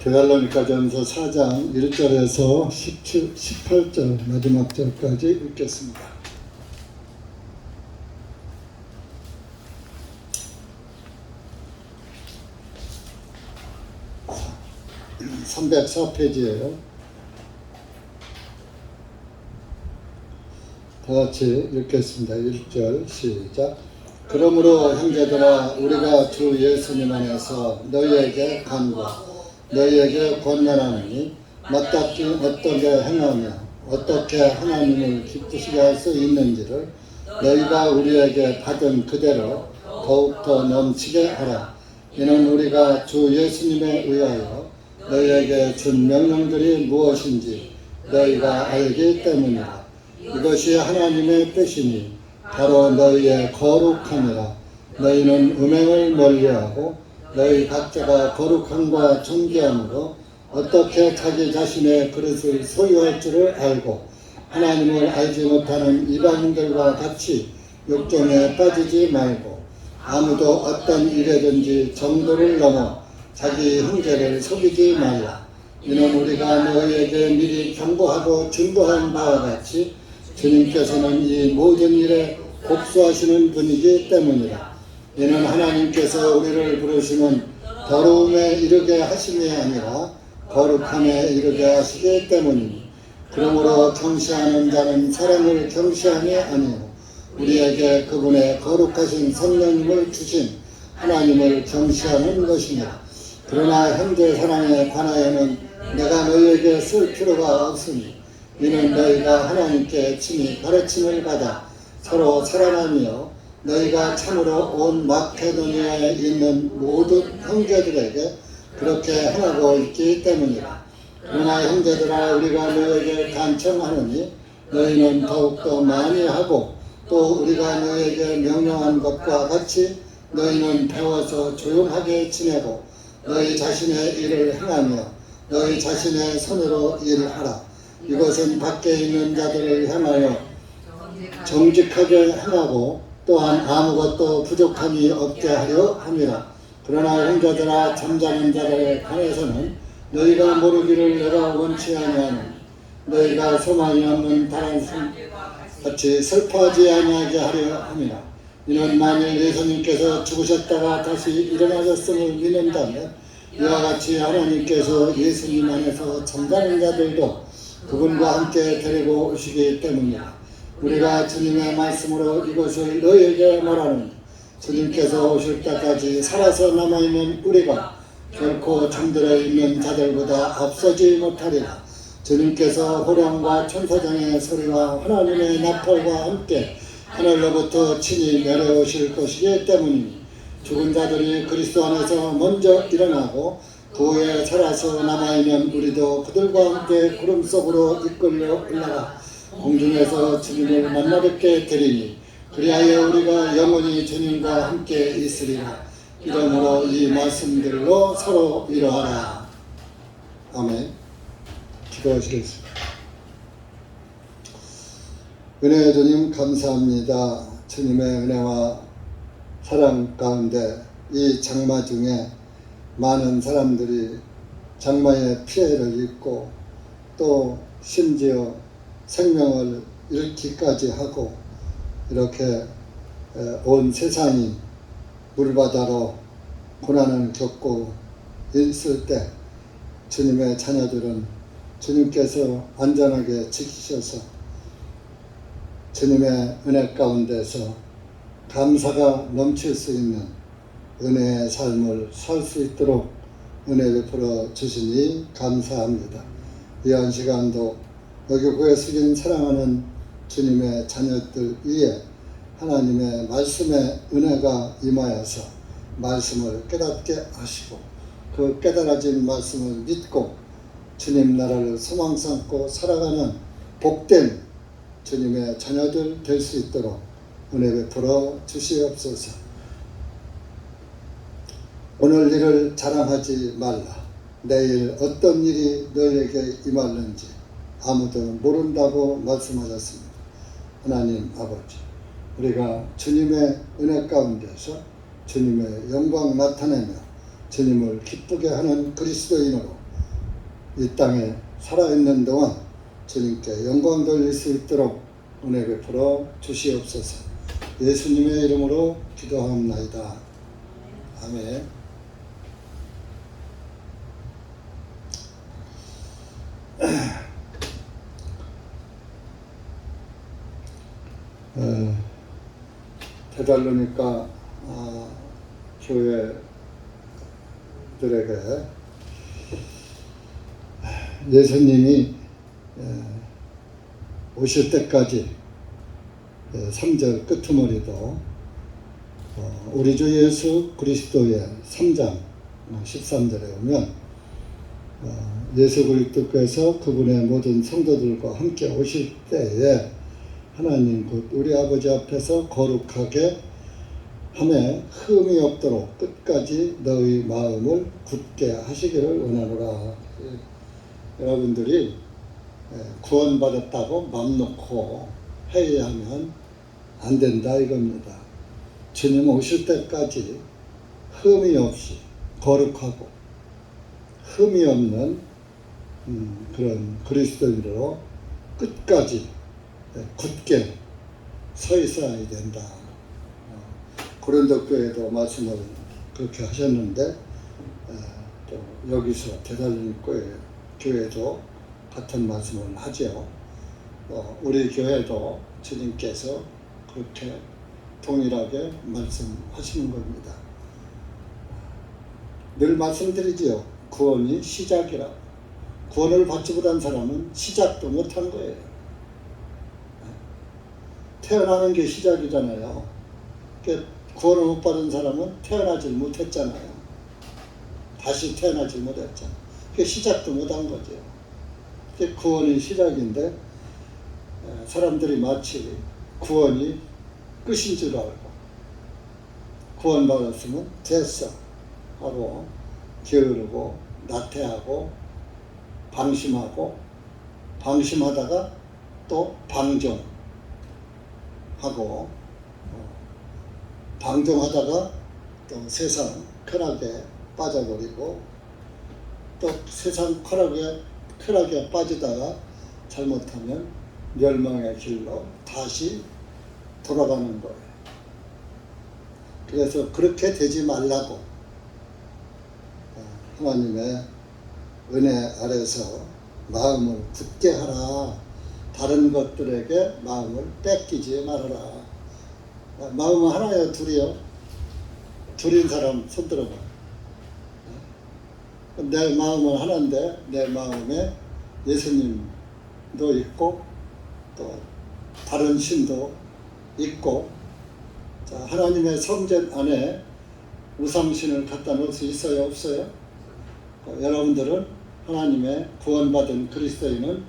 데살로니가전서 4장 1절에서 18절 마지막 절까지 읽겠습니다. (304페이지예요) 다 같이 읽겠습니다. 1절 시작. 그러므로 형제들아, 우리가 주 예수님 안에서 너희에게 간구하고 너희에게 권면하노니 마땅히 어떻게 행하며 어떻게 하나님을 기쁘시게 할 수 있는지를 너희가 우리에게 받은 그대로 더욱더 넘치게 하라. 이는 우리가 주 예수님에 의하여 너희에게 준 명령들이 무엇인지 너희가 알기 때문이라. 이것이 하나님의 뜻이니 바로 너희의 거룩함이라. 너희는 음행을 멀리하고 너희 각자가 거룩함과 존귀함으로 어떻게 자기 자신의 그릇을 소유할 줄을 알고 하나님을 알지 못하는 이방인들과 같이 욕정에 빠지지 말고 아무도 어떤 일에든지 정도를 넘어 자기 형제를 속이지 말라. 이는 우리가 너희에게 미리 경고하고 중보한 바와 같이 주님께서는 이 모든 일에 복수하시는 분이기 때문이라. 이는 하나님께서 우리를 부르시는 더러움에 이르게 하심이 아니라 거룩함에 이르게 하시기 때문이니, 그러므로 경시하는 자는 사람을 경시함이 아니요 우리에게 그분의 거룩하신 성령님을 주신 하나님을 경시하는 것이니라. 그러나 형제 사랑에 관하여는 내가 너희에게 쓸 필요가 없으니 이는 너희가 하나님께 친히 가르침을 받아 서로 사랑하며 너희가 참으로 온 마케도니아에 있는 모든 형제들에게 그렇게 행하고 있기 때문이라. 그러나 형제들아, 우리가 너희에게 간청하노니 너희는 더욱더 많이 하고 또 우리가 너희에게 명령한 것과 같이 너희는 배워서 조용하게 지내고 너희 자신의 일을 행하며 너희 자신의 손으로 일하라. 이것은 밖에 있는 자들을 향하여 정직하게 행하고 또한 아무것도 부족함이 없게 하려 함이라. 그러나 형제들아, 잠자는 자들에 관해서는 너희가 모르기를 내가 원치 아니하노니 너희가 소망이 없는 다른 같이 슬퍼하지 아니하게 하려 함이라. 이는 만일 예수님께서 죽으셨다가 다시 일어나셨음을 믿는다면 이와 같이 하나님께서 예수님 안에서 잠자는 자들도 그분과 함께 데리고 오시기 때문이라. 우리가 주님의 말씀으로 이것을 너희에게 말하노니 주님께서 오실 때까지 살아서 남아있는 우리가 결코 잠들어 있는 자들보다 앞서지 못하리라. 주님께서 호령과 천사장의 소리와 하나님의 나팔과 함께 하늘로부터 친히 내려오실 것이기 때문이니 죽은 자들이 그리스도 안에서 먼저 일어나고 그 후에 살아서 남아있는 우리도 그들과 함께 구름 속으로 이끌려 올라가 공중에서 주님을 만나 뵙게 되리니 그리하여 우리가 영원히 주님과 함께 있으리라. 이러므로 이 말씀들로 서로 위로하라. 아멘. 기도하시겠습니다. 은혜의 주님, 감사합니다. 주님의 은혜와 사랑 가운데 이 장마 중에 많은 사람들이 장마의 피해를 입고 또 심지어 생명을 잃기까지 하고 이렇게 온 세상이 물바다로 고난을 겪고 있을 때 주님의 자녀들은 주님께서 안전하게 지키셔서 주님의 은혜 가운데서 감사가 넘칠 수 있는 은혜의 삶을 살 수 있도록 은혜 베풀어 주시니 감사합니다. 이한 시간도 여기 교회 숙인 사랑하는 주님의 자녀들 위에 하나님의 말씀의 은혜가 임하여서 말씀을 깨닫게 하시고 그 깨달아진 말씀을 믿고 주님 나라를 소망 삼고 살아가는 복된 주님의 자녀들 될 수 있도록 은혜 베풀어 주시옵소서. 오늘 일을 자랑하지 말라. 내일 어떤 일이 너희에게 임할는지 아무도 모른다고 말씀하셨습니다. 하나님 아버지, 우리가 주님의 은혜 가운데서 주님의 영광 나타내며 주님을 기쁘게 하는 그리스도인으로 이 땅에 살아있는 동안 주님께 영광 돌릴 수 있도록 은혜 베풀어 주시옵소서. 예수님의 이름으로 기도하옵나이다. 아멘. 데살로니가 교회들에게 예수님이 오실 때까지 3절 끄트머리도 우리 주 예수 그리스도의 3장 13절에 오면 예수 그리스도께서 그분의 모든 성도들과 함께 오실 때에 하나님 곧 우리 아버지 앞에서 거룩하게 함에 흠이 없도록 끝까지 너희 마음을 굳게 하시기를 원하노라. 여러분들이 구원받았다고 맘 놓고 회의하면 안 된다 이겁니다. 주님 오실 때까지 흠이 없이 거룩하고 흠이 없는 그런 그리스도인으로 끝까지 굳게 서 있어야 된다. 고린도 교회도 말씀을 그렇게 하셨는데 또 여기서 데살로니가 교회도 같은 말씀을 하죠. 우리 교회도 주님께서 그렇게 동일하게 말씀하시는 겁니다. 늘 말씀드리지요. 구원이 시작이라. 구원을 받지 못한 사람은 시작도 못한 거예요. 태어나는 게 시작이잖아요. 구원을 못 받은 사람은 태어나질 못했잖아요. 다시 태어나질 못했잖아요. 시작도 못한 거죠. 구원이 시작인데 사람들이 마치 구원이 끝인 줄 알고 구원받았으면 됐어 하고 게으르고 나태하고 방심하다가 또 방종하다가 또 세상 쾌락에 빠져버리고 또 세상 쾌락에 빠지다가 잘못하면 멸망의 길로 다시 돌아가는 거예요. 그래서 그렇게 되지 말라고 하나님의 은혜 아래서 마음을 굳게 하라. 다른 것들에게 마음을 뺏기지 말아라. 마음은 하나요, 둘이요? 둘인 사람 손 들어봐. 내 마음은 하나인데 내 마음에 예수님도 있고 또 다른 신도 있고, 자, 하나님의 성전 안에 우상신을 갖다 놓을 수 있어요, 없어요? 여러분들은 하나님의 구원받은 그리스도인은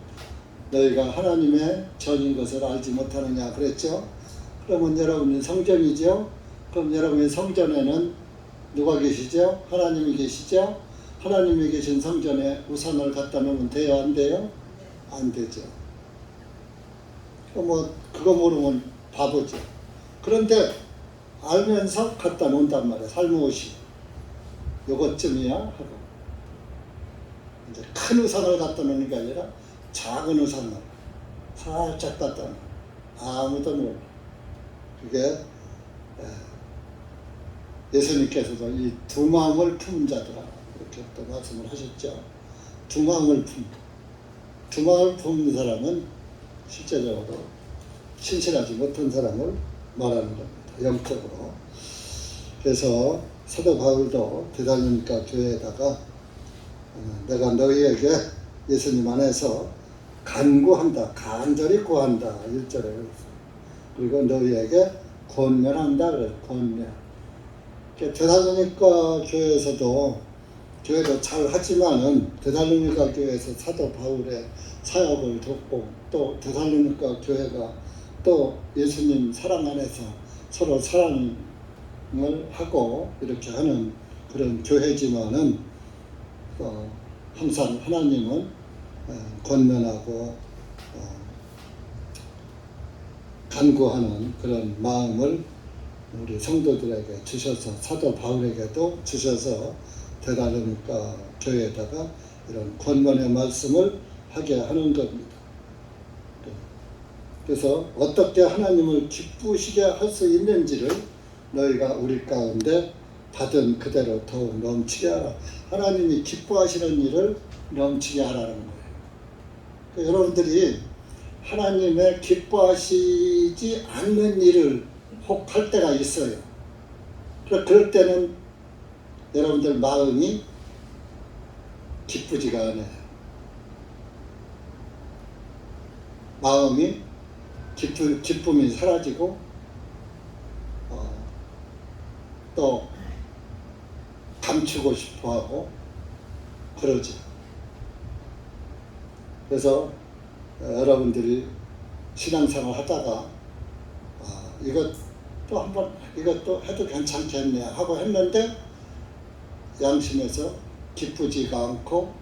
너희가 하나님의 전인 것을 알지 못하느냐 그랬죠? 그러면 여러분이 성전이죠? 그럼 여러분의 성전에는 누가 계시죠? 하나님이 계시죠? 하나님이 계신 성전에 우상을 갖다 놓으면 돼요, 안 돼요? 안 되죠. 그거 모르면 바보죠. 그런데 알면서 갖다 놓는단 말이야. 살모시 요것쯤이야 하고. 이제 큰 우상을 갖다 놓는 게 아니라 작은 우상을 살짝 갖다 놓는, 아무도 몰라. 그게 예수님께서도 이 두 마음을 품은 자들아 이렇게 또 말씀을 하셨죠. 두 마음을 품는 사람은 실제적으로 신실하지 못한 사람을 말하는 겁니다. 영적으로. 그래서 사도 바울도 데살로니가 교회에다가 내가 너희에게 예수님 안에서 간구한다, 간절히 구한다 1절에 그리고 너희에게 권면한다 그래요. 권면. 데살로니가 교회에서도 교회도 잘 하지만은 데살로니가 교회에서 사도 바울의 사역을 돕고 또 데살로니가 교회가 또 예수님 사랑 안에서 서로 사랑을 하고 이렇게 하는 그런 교회지만은 항상 하나님은 권면하고 간구하는 그런 마음을 우리 성도들에게 주셔서 사도 바울에게도 주셔서 데살로니가 교회에다가 이런 권면의 말씀을 하게 하는 겁니다. 그래서 어떻게 하나님을 기쁘시게 할 수 있는지를 너희가 우리 가운데 받은 그대로 더욱 넘치게 하라. 하나님이 기뻐하시는 일을 넘치게 하라는 거예요. 그러니까 여러분들이 하나님의 기뻐하시지 않는 일을 혹 할 때가 있어요. 그럴 때는 여러분들 마음이 기쁘지가 않아요. 마음이 기쁨이 사라지고 또 감추고 싶어하고 그러죠. 그래서 여러분들이 신앙생활 하다가 이것도 해도 괜찮겠네 하고 했는데 양심에서 기쁘지가 않고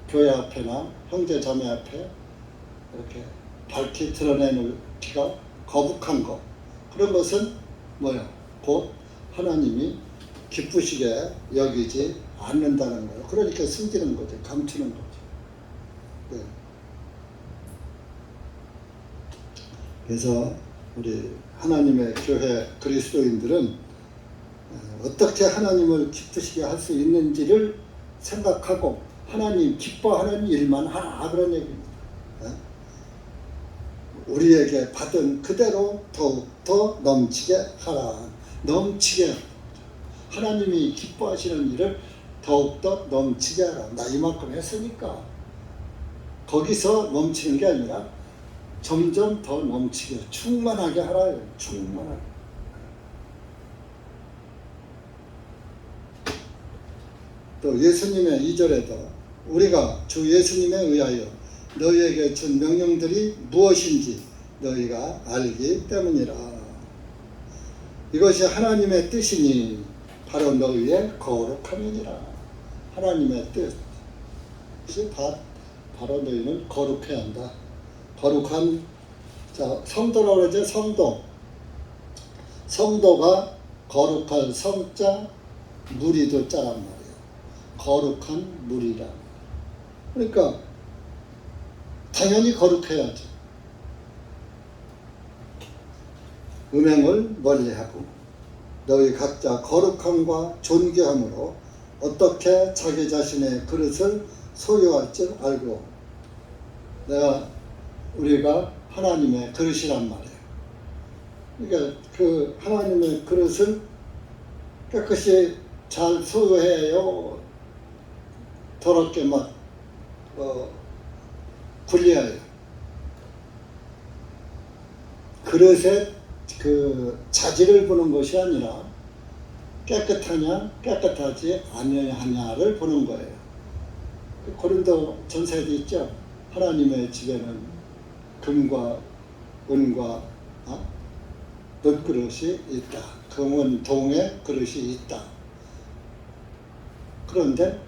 교회 앞에나 형제 자매 앞에 이렇게 밝히 드러내놓기가 거북한 것, 그런 것은 뭐요? 곧 하나님이 기쁘시게 여기지 않는다는 거예요. 그러니까 숨기는 거죠. 감추는 거죠. 네. 그래서 우리 하나님의 교회 그리스도인들은 어떻게 하나님을 기쁘시게 할 수 있는지를 생각하고 하나님 기뻐하는 일만 하라, 그런 얘기입니다. 우리에게 받은 그대로 더욱더 넘치게 하라. 넘치게 하나님이 기뻐하시는 일을 더욱더 넘치게 하라. 나 이만큼 했으니까 거기서 넘치는 게 아니라 점점 더 넘치게 충만하게 하라요. 충만하게. 또 예수님의 2절에도 우리가 주 예수님에 의하여 너희에게 준 명령들이 무엇인지 너희가 알기 때문이라. 이것이 하나님의 뜻이니 바로 너희의 거룩함이니라. 하나님의 뜻이 바로 너희는 거룩해야 한다. 거룩한, 자, 성도라고 그러죠. 성도가 거룩한 성자, 무리도 자란 말이에요. 거룩한 무리라. 그러니까 당연히 거룩해야죠. 음행을 멀리하고 너희 각자 거룩함과 존귀함으로 어떻게 자기 자신의 그릇을 소유할 줄 알고. 우리가 하나님의 그릇이란 말이에요. 그러니까 그 하나님의 그릇을 깨끗이 잘 소유해요. 더럽게 막 굴려야 해요. 그릇에 그 자질을 보는 것이 아니라 깨끗하냐 깨끗하지 아니하냐를 보는 거예요. 고린도 전서에도 있죠. 하나님의 집에는 금과 은과 놋그릇이 있다. 금은 동의 그릇이 있다. 그런데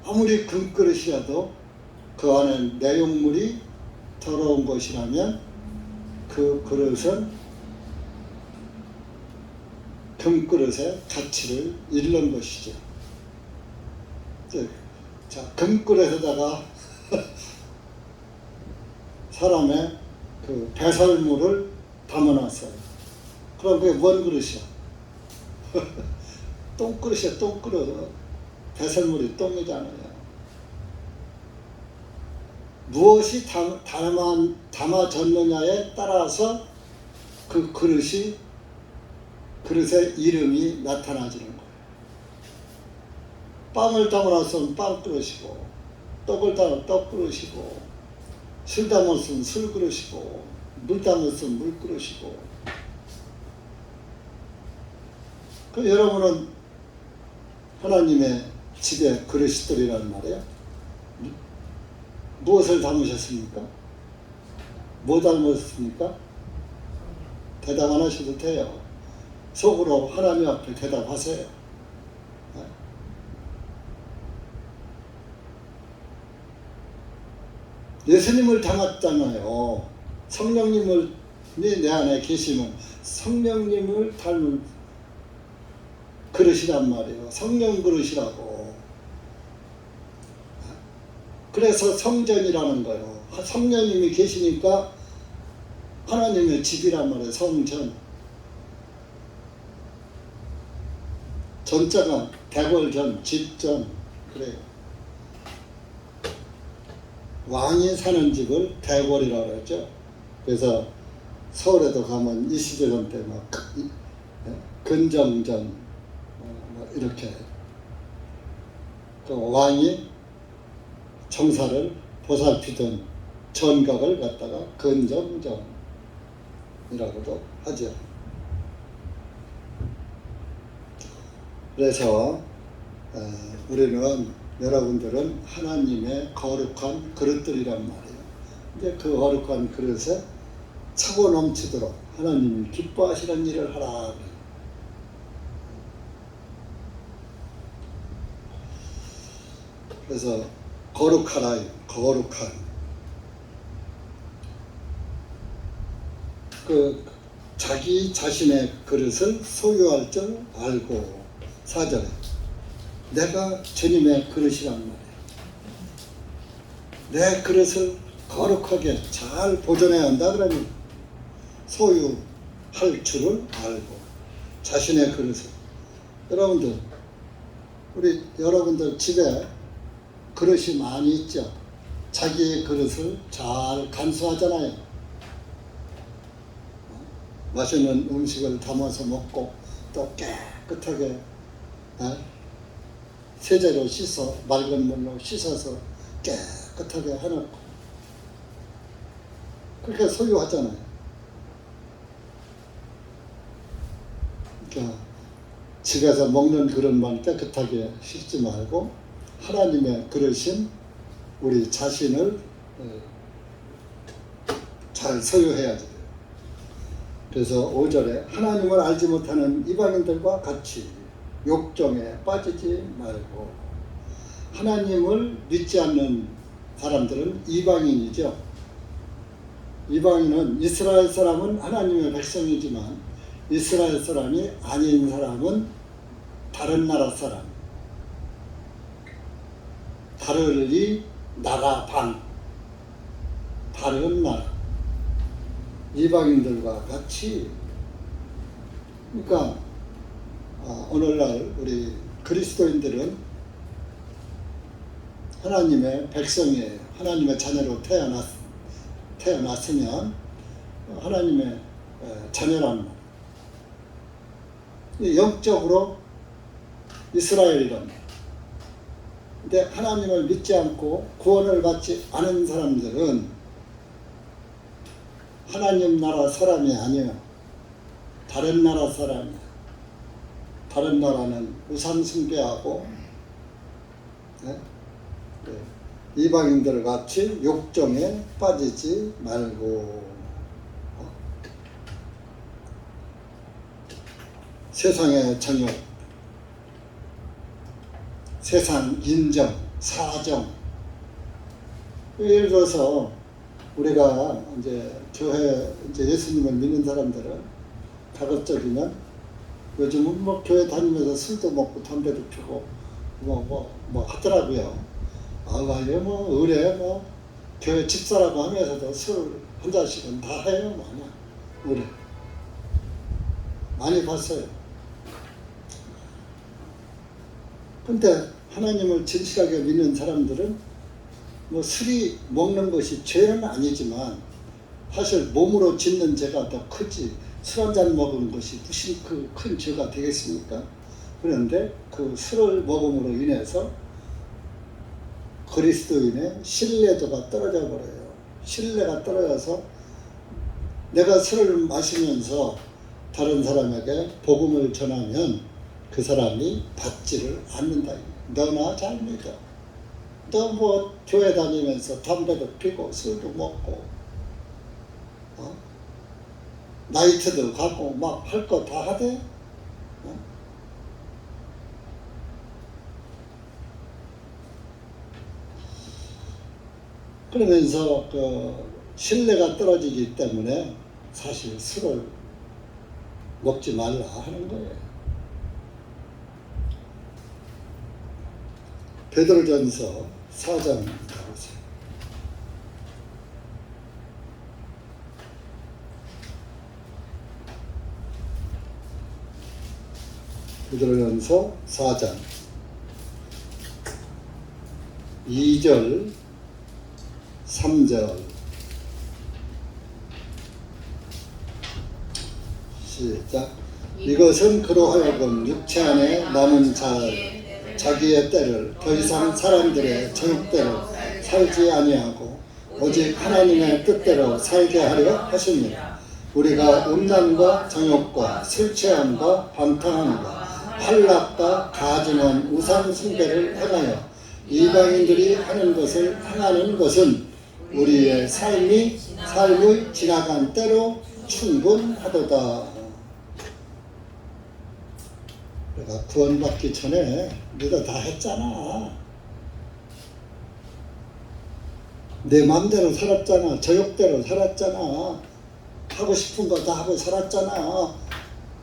아무리 금그릇이라도 그 안에 내용물이 더러운 것이라면 그 그릇은 금그릇의 가치를 잃는 것이죠. 자, 금그릇에다가 사람의 그 배설물을 담아놨어요. 그럼 그게 뭔 그릇이야? 똥그릇이야, 똥그릇. 배설물이 똥이잖아요. 무엇이 담아졌느냐에 따라서 그 그릇의 이름이 나타나지는 거예요. 빵을 담아놨으면 빵그릇이고, 떡을 담아 떡그릇이고, 술 담았으면 술그릇이고, 물 담았으면 물그릇이고. 그 여러분은 하나님의 집의 그릇들이란 말이에요. 무엇을 담으셨습니까? 뭐 담으셨습니까? 대답 안 하셔도 돼요. 속으로 하나님 앞에 대답하세요. 예수님을 닮았잖아요. 성령님이 내 안에 계시면 성령님을 닮은 그릇이란 말이에요. 성령 그릇이라고. 그래서 성전이라는 거예요. 성령님이 계시니까 하나님의 집이란 말이에요. 성전. 전자가 대궐전, 집전 그래요. 왕이 사는 집을 대궐이라고 그러죠. 그래서 서울에도 가면 이시대전 때 막 근정전 뭐 이렇게 그 왕이 정사를 보살피던 전각을 갖다가 근정전이라고도 하죠. 그래서 우리는 여러분들은 하나님의 거룩한 그릇들이란 말이에요. 이제 그 거룩한 그릇에 차고 넘치도록 하나님이 기뻐하시는 일을 하라. 그래서 거룩하라. 거룩한 그 자기 자신의 그릇을 소유할 줄 알고 4절에 내가 주님의 그릇이란 말이에요. 내 그릇을 거룩하게 잘 보존해야 한다 그러니 소유할 줄을 알고 자신의 그릇을 여러분들 우리 여러분들 집에 그릇이 많이 있죠. 자기의 그릇을 잘 간수하잖아요. 맛있는 음식을 담아서 먹고 또 깨끗하게 세제로 씻어 맑은 물로 씻어서 깨끗하게 해놓고 그렇게 소유하잖아요. 그러니까 집에서 먹는 그릇만 깨끗하게 씻지 말고 하나님의 그릇인 우리 자신을 잘 소유해야지. 그래서 5절에 하나님을 알지 못하는 이방인들과 같이 욕정에 빠지지 말고 하나님을 믿지 않는 사람들은 이방인이죠. 이방인은 이스라엘 사람은 하나님의 백성이지만 이스라엘 사람이 아닌 사람은 다른 나라 사람 다르리 나라 방 다른 나라 이방인들과 같이 그러니까 오늘날 우리 그리스도인들은 하나님의 백성이에요. 하나님의 자녀로 태어났으면 하나님의 자녀란 말. 영적으로 이스라엘이란 말. 근데 하나님을 믿지 않고 구원을 받지 않은 사람들은 하나님 나라 사람이 아니에요. 다른 나라 사람이에요. 다른 나라는 우상 숭배하고 이방인들 같이 욕정에 빠지지 말고 세상의 정욕, 세상 인정, 사정 예를 들어서 우리가 이제 교회 이제 예수님을 믿는 사람들은 가급적이면 요즘은 뭐 교회 다니면서 술도 먹고 담배도 피고 뭐 하더라고요. 아예 뭐 의뢰 뭐 교회 집사라고 하면서도 술 한 잔씩은 다 해요. 의뢰 많이 봤어요. 근데 하나님을 진실하게 믿는 사람들은 뭐 술이 먹는 것이 죄는 아니지만 사실 몸으로 짓는 죄가 더 크지 술 한 잔 먹은 것이 무슨 그 큰 죄가 되겠습니까? 그런데 그 술을 먹음으로 인해서 그리스도인의 신뢰도가 떨어져 버려요. 신뢰가 떨어져서 내가 술을 마시면서 다른 사람에게 복음을 전하면 그 사람이 받지를 않는다. 너나 잘 믿어. 너 뭐 교회 다니면서 담배도 피고 술도 먹고 나이트도 가고 막 할 거 다 하대. 그러면서 그 신뢰가 떨어지기 때문에 사실 술을 먹지 말라 하는 거예요. 베드로전서 4장 가보세요. 베드로전서 4장 2절 3절 시작. 이것은 그로 하여금 육체 안에 남은 자기의 때를 더 이상 사람들의 정욕대로 살지 아니하고 오직 하나님의 뜻대로 살게 하려 하십니다. 우리가 음란과 정욕과 술 취함과 방탕함과 환락과 가증한 우상 숭배를 행하여 이방인들이 하는 것을 행하는 것은 우리의 삶의 지나간 때로 충분하도다. 내가 구원받기 전에 네가 다 했잖아. 내 마음대로 살았잖아. 저욕대로 살았잖아. 하고 싶은 거 다 하고 살았잖아.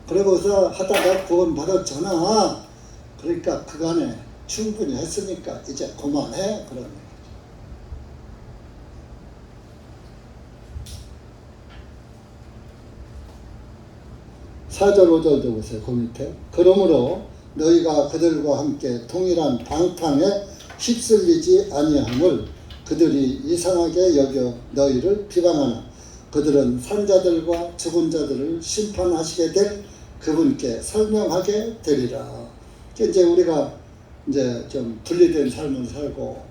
그러고서 하다가 구원받았잖아. 그러니까 그간에 충분히 했으니까 이제 그만해. 그런 얘기죠. (4절 5절도) 보세요. 그 밑에. 그러므로 너희가 그들과 함께 동일한 방탕에 휩쓸리지 아니함을 그들이 이상하게 여겨 너희를 비방하나 그들은 산자들과 죽은 자들을 심판하시게 될 그분께 설명하게 되리라. 이제 우리가 이제 좀 분리된 삶을 살고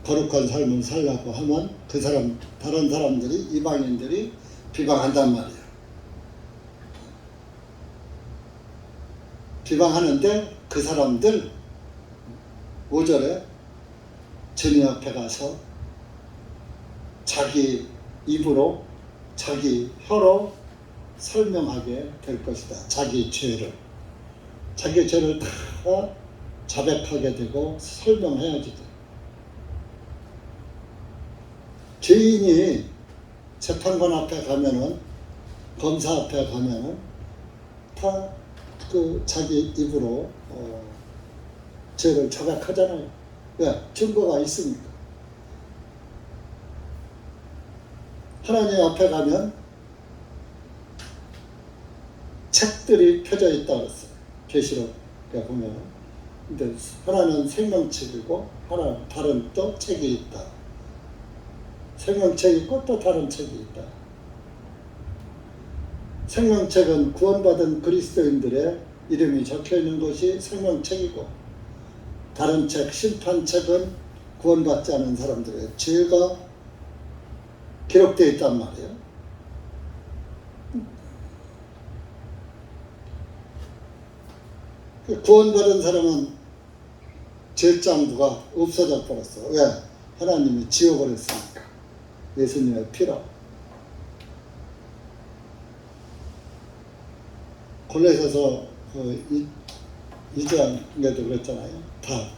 거룩한 삶을 살려고 하면 그 사람, 다른 사람들이, 이방인들이 비방한단 말이에요. 비방하는데 그 사람들 5절에 주님 앞에 가서 자기 입으로 자기 혀로 설명하게 될 것이다. 자기 죄를 다 자백하게 되고 설명해야지 돼. 죄인이 재판관 앞에 가면은, 검사 앞에 가면은 다 그 자기 입으로 죄를 자백하잖아요. 왜? 증거가 있으니까. 하나님 앞에 가면 책들이 펴져 있다 그랬어요. 계시록에 보면. 근데 하나는 생명책이고 하나는 다른 또 책이 있다. 생명책이 있고 또 다른 책이 있다. 생명책은 구원받은 그리스도인들의 이름이 적혀있는 것이 생명책이고, 다른 책, 심판책은 구원받지 않은 사람들의 죄가 기록되어 있단 말이에요. 구원받은 사람은 죄장부가 없어져 버렸어. 왜? 하나님이 지워버렸으니까. 예수님의 피로. 골로새서 2장에도 그랬잖아요. 다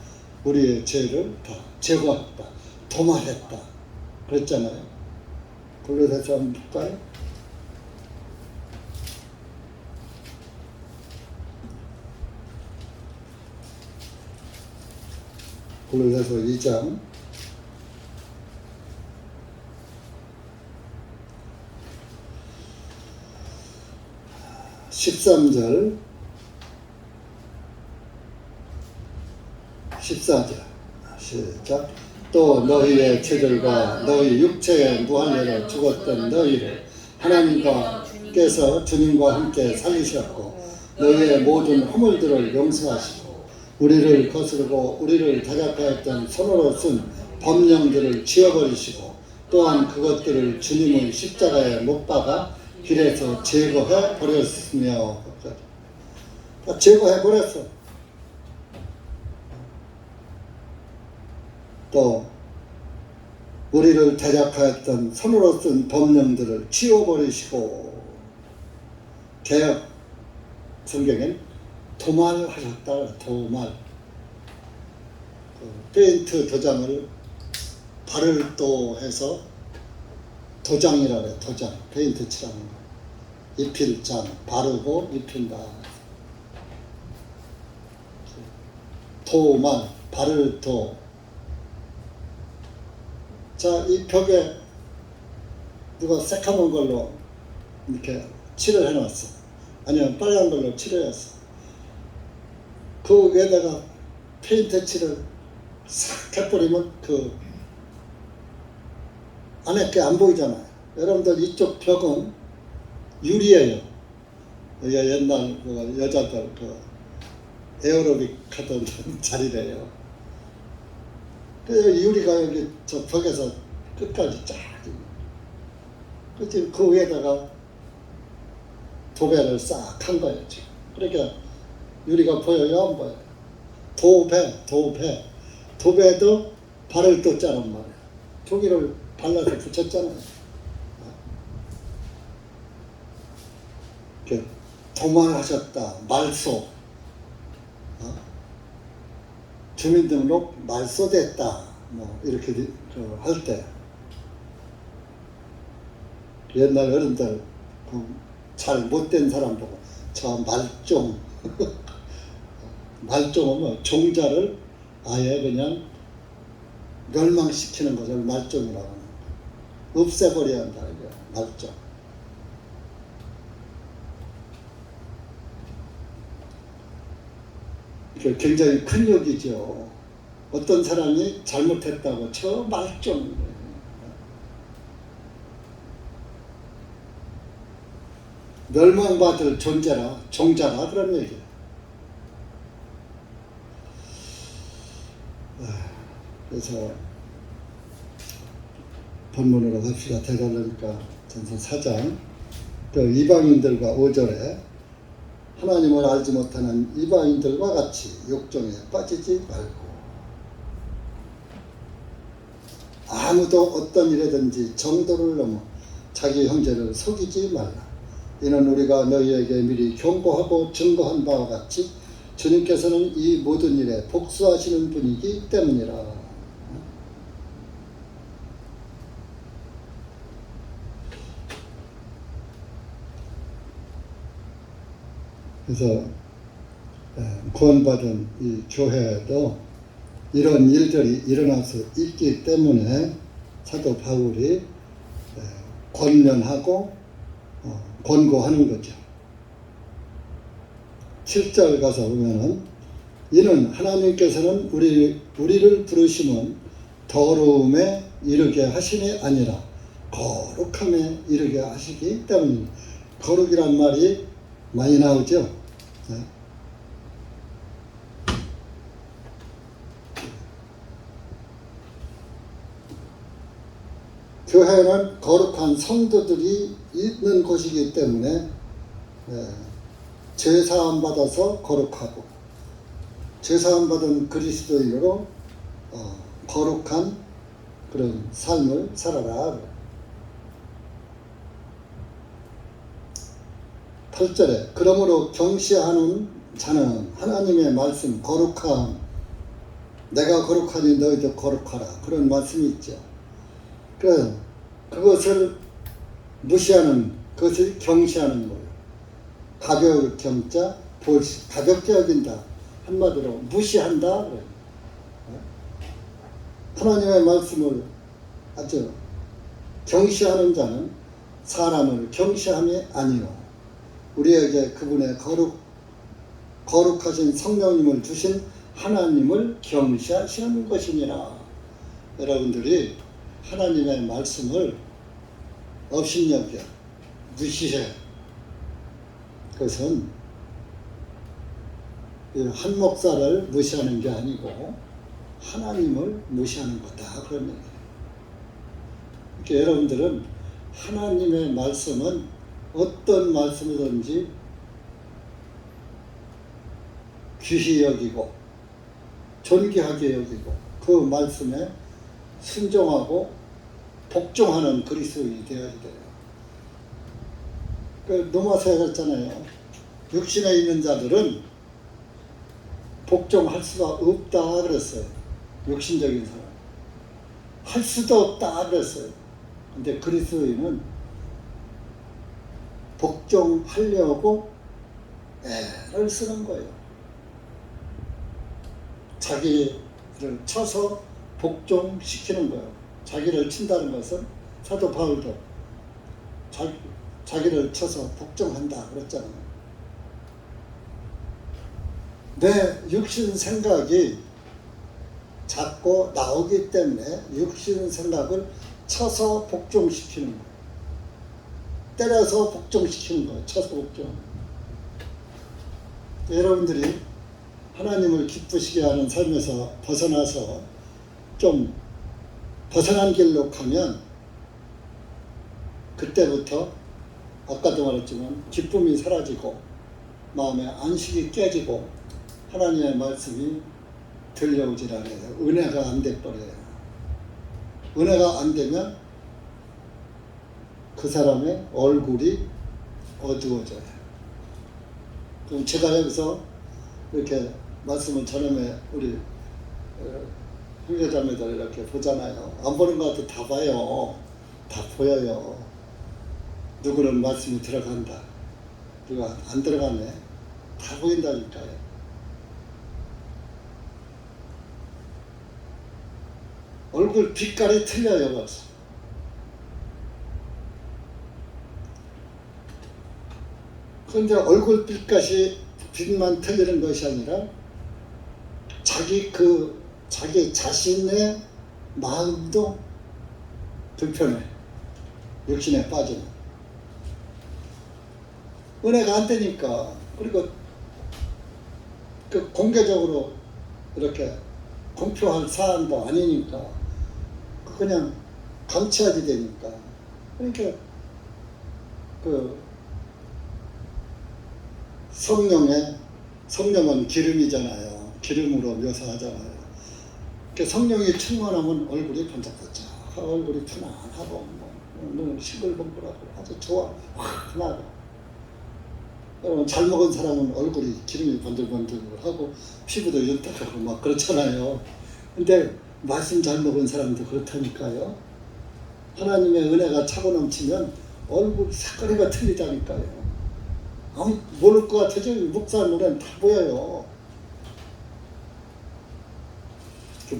우리의 죄를 다 제거했다. 도말했다. 그랬잖아요. 골로새서 한번 볼까요? 골로새서 2장 13절 14절 시작. 또 너희의 죄들과 너희 육체의 무할례로 죽었던 너희를 하나님께서 주님과 함께 살리셨고 너희의 모든 허물들을 용서하시고 우리를 거스르고 우리를 다잡아했던 손으로 쓴 법령들을 지워버리시고 또한 그것들을 주님의 십자가에 못 박아 길에서 제거해 버렸으며. 다 제거해 버렸어. 또 우리를 대적하였던 손으로 쓴 법령들을 지워버리시고, 개역 성경엔 도말하셨다. 도말. 페인트 도장을 발을 또 해서 도장이라 그래. 도장. 페인트 칠하는 거. 입힐장 바르고 입힌다. 도말, 바를 도, 자, 이 벽에 누가 새카만 걸로 이렇게 칠을 해놨어. 아니면 빨간 걸로 칠해놨어. 그 위에다가 페인트 칠을 싹 해버리면 그 안에 게 안 보이잖아요. 여러분들 이쪽 벽은 유리예요. 이게 옛날 그 여자들 그 에어로빅 하던 자리래요. 그 유리가 여기 저 벽에서 끝까지 쫙. 그 위에다가 도배를 싹 한 거예요, 지금. 그러니까 유리가 보여요, 안 보여요? 도배도 발을 떴잖아 말이에요. 조기를 발라서 붙였잖아요. 도말하셨다, 말소. 주민등록 말소됐다, 뭐 이렇게 할 때 옛날 어른들 잘 못된 사람 보고 저 말종 말종은 뭐 종자를 아예 그냥 멸망시키는 것을 말종이라고 하는 거예요. 없애버려야 한다, 이게 말종. 굉장히 큰 욕이죠. 어떤 사람이 잘못했다고 저 말종. 멸망받을 존재라, 종자라, 그런 얘기예요. 그래서 본문으로 갑시다. 데살로니가 전서 4장. 그 이방인들과 5절에 하나님을 알지 못하는 이방인들과 같이 욕정에 빠지지 말고 아무도 어떤 일에든지 정도를 넘어 자기 형제를 속이지 말라. 이는 우리가 너희에게 미리 경고하고 증거한 바와 같이 주님께서는 이 모든 일에 복수하시는 분이기 때문이라. 그래서 구원받은 이 교회에도 이런 일들이 일어나서 있기 때문에 사도 바울이 권면하고 권고하는 거죠. 7절 가서 보면은 이는 하나님께서는 우리를 부르심은 더러움에 이르게 하심이 아니라 거룩함에 이르게 하시기 때문입니다. 거룩이란 말이 많이 나오죠. 교회는 거룩한 성도들이 있는 곳이기 때문에 죄사함 받아서 거룩하고 죄사함 받은 그리스도인으로 거룩한 그런 삶을 살아라. 8절에 그러므로 경시하는 자는 하나님의 말씀 거룩함, 내가 거룩하니 너희도 거룩하라, 그런 말씀이 있죠. 그것을 무시하는, 그것을 경시하는 거예요. 가벼울 경자, 볼시, 가볍게 여긴다. 한마디로 무시한다. 그래요. 하나님의 말씀을 아주 경시하는 자는 사람을 경시함이 아니요 우리에게 그분의 거룩하신 성령님을 주신 하나님을 경시하시는 것이니라. 여러분들이 하나님의 말씀을 업신여겨 무시해. 그것은 한 목사를 무시하는 게 아니고 하나님을 무시하는 거다, 그런 얘기예요. 그러니까 여러분들은 하나님의 말씀은 어떤 말씀이든지 귀히 여기고 존귀하게 여기고 그 말씀에 순종하고 복종하는 그리스도인이 되어야 돼요. 노마서에 그랬잖아요. 육신에 있는 자들은 복종할 수가 없다 그랬어요. 육신적인 사람 할 수도 없다 그랬어요. 근데 그리스도인은 복종하려고 애를 쓰는 거예요. 자기를 쳐서 복종시키는 거예요. 자기를 친다는 것은 사도 바울도 자기를 쳐서 복종한다 그랬잖아요. 내 육신 생각이 자꾸 나오기 때문에 육신 생각을 쳐서 복종시키는 거예요. 때려서 복종시키는 거예요. 쳐서 복종. 여러분들이 하나님을 기쁘시게 하는 삶에서 벗어나서 좀 벗어난 길로 가면 그때부터 아까도 말했지만 기쁨이 사라지고 마음의 안식이 깨지고 하나님의 말씀이 들려오질 않아요. 은혜가 안 돼버려요. 은혜가 안 되면 그 사람의 얼굴이 어두워져요. 그럼 제가 여기서 이렇게 말씀을 전하면 우리 형제자매들 이렇게 보잖아요. 안 보는 것 같아 다 봐요. 다 보여요. 누구는 말씀이 들어간다. 누가 안 들어가네. 다 보인다니까요. 얼굴 빛깔이 틀려요. 벌써. 그런데 얼굴 빛만 틀리는 것이 아니라 자기 자신의 마음도 불편해. 육신에 빠지는. 은혜가 안 되니까. 그리고 그 공개적으로 이렇게 공표할 사안도 아니니까 그냥 감춰야지 되니까. 그러니까 그 성령은 기름이잖아요. 기름으로 묘사하잖아요. 성령이 충만하면 얼굴이 반짝반짝하고 얼굴이 편안하고 눈은 싱글벙글하고 아주 좋아. 환하고. 여러분 잘 먹은 사람은 얼굴이 기름이 번들번들하고 피부도 윤택하고 막 그렇잖아요. 근데 말씀 잘 먹은 사람도 그렇다니까요. 하나님의 은혜가 차고 넘치면 얼굴 색깔이가 틀리다니까요. 모를 것 같아요. 목사 눈엔 다 보여요.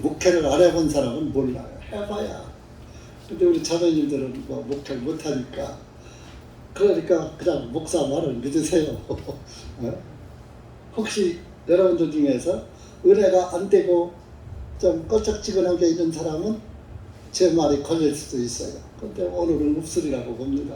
목회를 안 해본 사람은 몰라요. 해봐야. 근데 우리 자매님들은 뭐 목회를 못하니까. 그러니까 그냥 목사 말을 믿으세요. 혹시 여러분들 중에서 은혜가 안 되고 좀 껄쩍지근하게 있는 사람은 제 말이 걸릴 수도 있어요. 근데 오늘은 없으리라고 봅니다.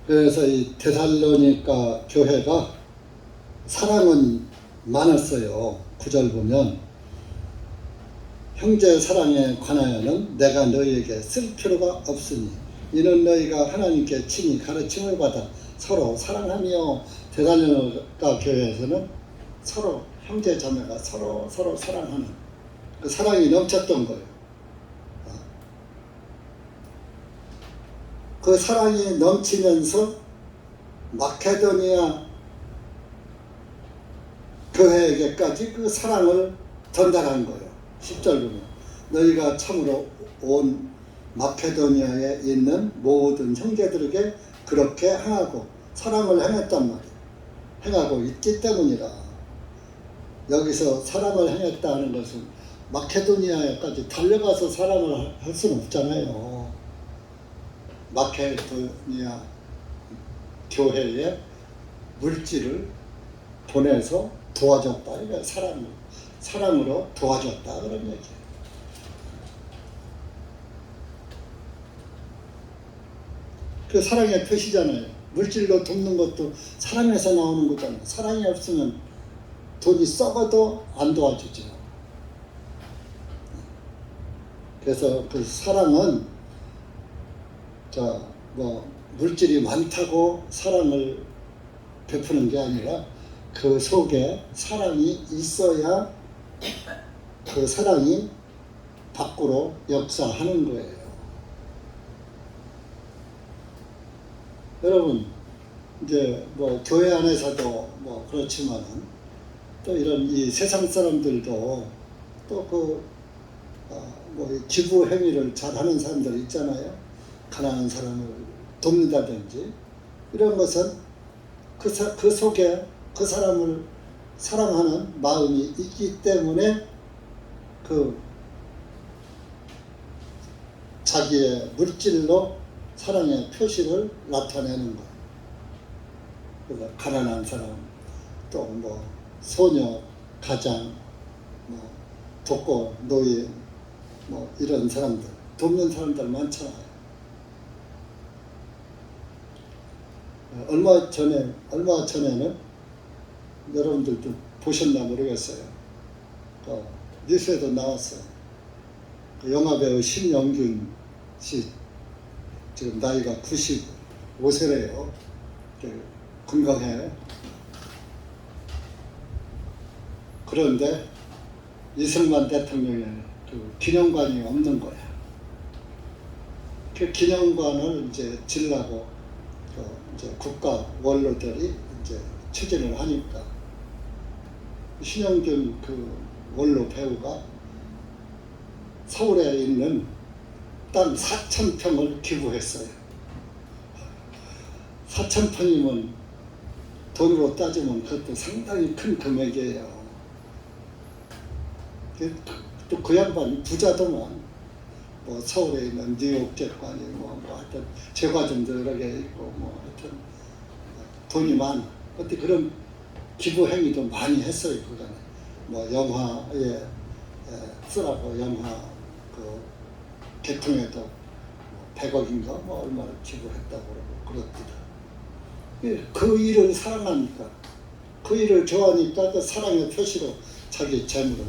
그래서 이 데살로니가 교회가 사랑은 많았어요. 9절 보면 형제 사랑에 관하여는 내가 너희에게 쓸 필요가 없으니 이는 너희가 하나님께 친히 가르침을 받아 서로 사랑하며. 데살로니가 교회에서는 서로 형제 자매가 서로 사랑하는 그 사랑이 넘쳤던 거예요. 그 사랑이 넘치면서 마케도니아 교회에게까지 그 사랑을 전달한 거예요. 10절 보면 너희가 참으로 온 마케도니아에 있는 모든 형제들에게 그렇게 행하고 사랑을 행했단 말이에요. 행하고 있기 때문이라. 여기서 사랑을 행했다는 것은 마케도니아에까지 달려가서 사랑을 할 수는 없잖아요. 마케도니아 교회에 물질을 보내서 도와줬다. 그러니까 사랑으로 도와줬다. 그런 얘기예요. 그 사랑의 표시잖아요. 물질로 돕는 것도 사랑에서 나오는 거잖아요. 사랑이 없으면 돈이 썩어도 안 도와주죠. 그래서 그 사랑은 물질이 많다고 사랑을 베푸는 게 아니라 그 속에 사랑이 있어야 그 사랑이 밖으로 역사하는 거예요. 여러분 이제 교회 안에서도 그렇지만은 또 이런 이 세상 사람들도 또 기부 행위를 잘 하는 사람들 있잖아요. 가난한 사람을 돕는다든지 이런 것은 그 속에 그 사람을 사랑하는 마음이 있기 때문에 그 자기의 물질로 사랑의 표시를 나타내는 거예요. 그러니까 가난한 사람, 또 뭐 소녀, 가장, 뭐 독거, 노인, 뭐 이런 사람들, 돕는 사람들 많잖아요. 얼마 전에는 여러분들도 보셨나 모르겠어요. 뉴스에도 나왔어요. 영화배우 신영균 씨, 지금 나이가 95세래요. 건강해요. 그런데 이승만 대통령의 그 기념관이 없는 거야. 그 기념관을 이제 지으려고 이제 국가 원로들이 이제 추진을 하니까 신영균 그 원로 배우가 서울에 있는 땅 4,000평을 기부했어요. 4,000평이면 돈으로 따지면 그것도 상당히 큰 금액이에요. 또 그 양반이 부자더만, 뭐 서울에 있는 뉴욕 재관이 뭐 하여튼 재과점도 여러 개 있고 뭐 하여튼 돈이 많아. 그때 그런 기부 행위도 많이 했어요. 그간에 뭐 영화에 쓰라고 영화 그 개통에도 뭐 100억인가 뭐 얼마를 기부했다고 그러고 그렇더라. 그 일을 사랑하니까, 그 일을 좋아하니까 그 사랑의 표시로 자기 재물을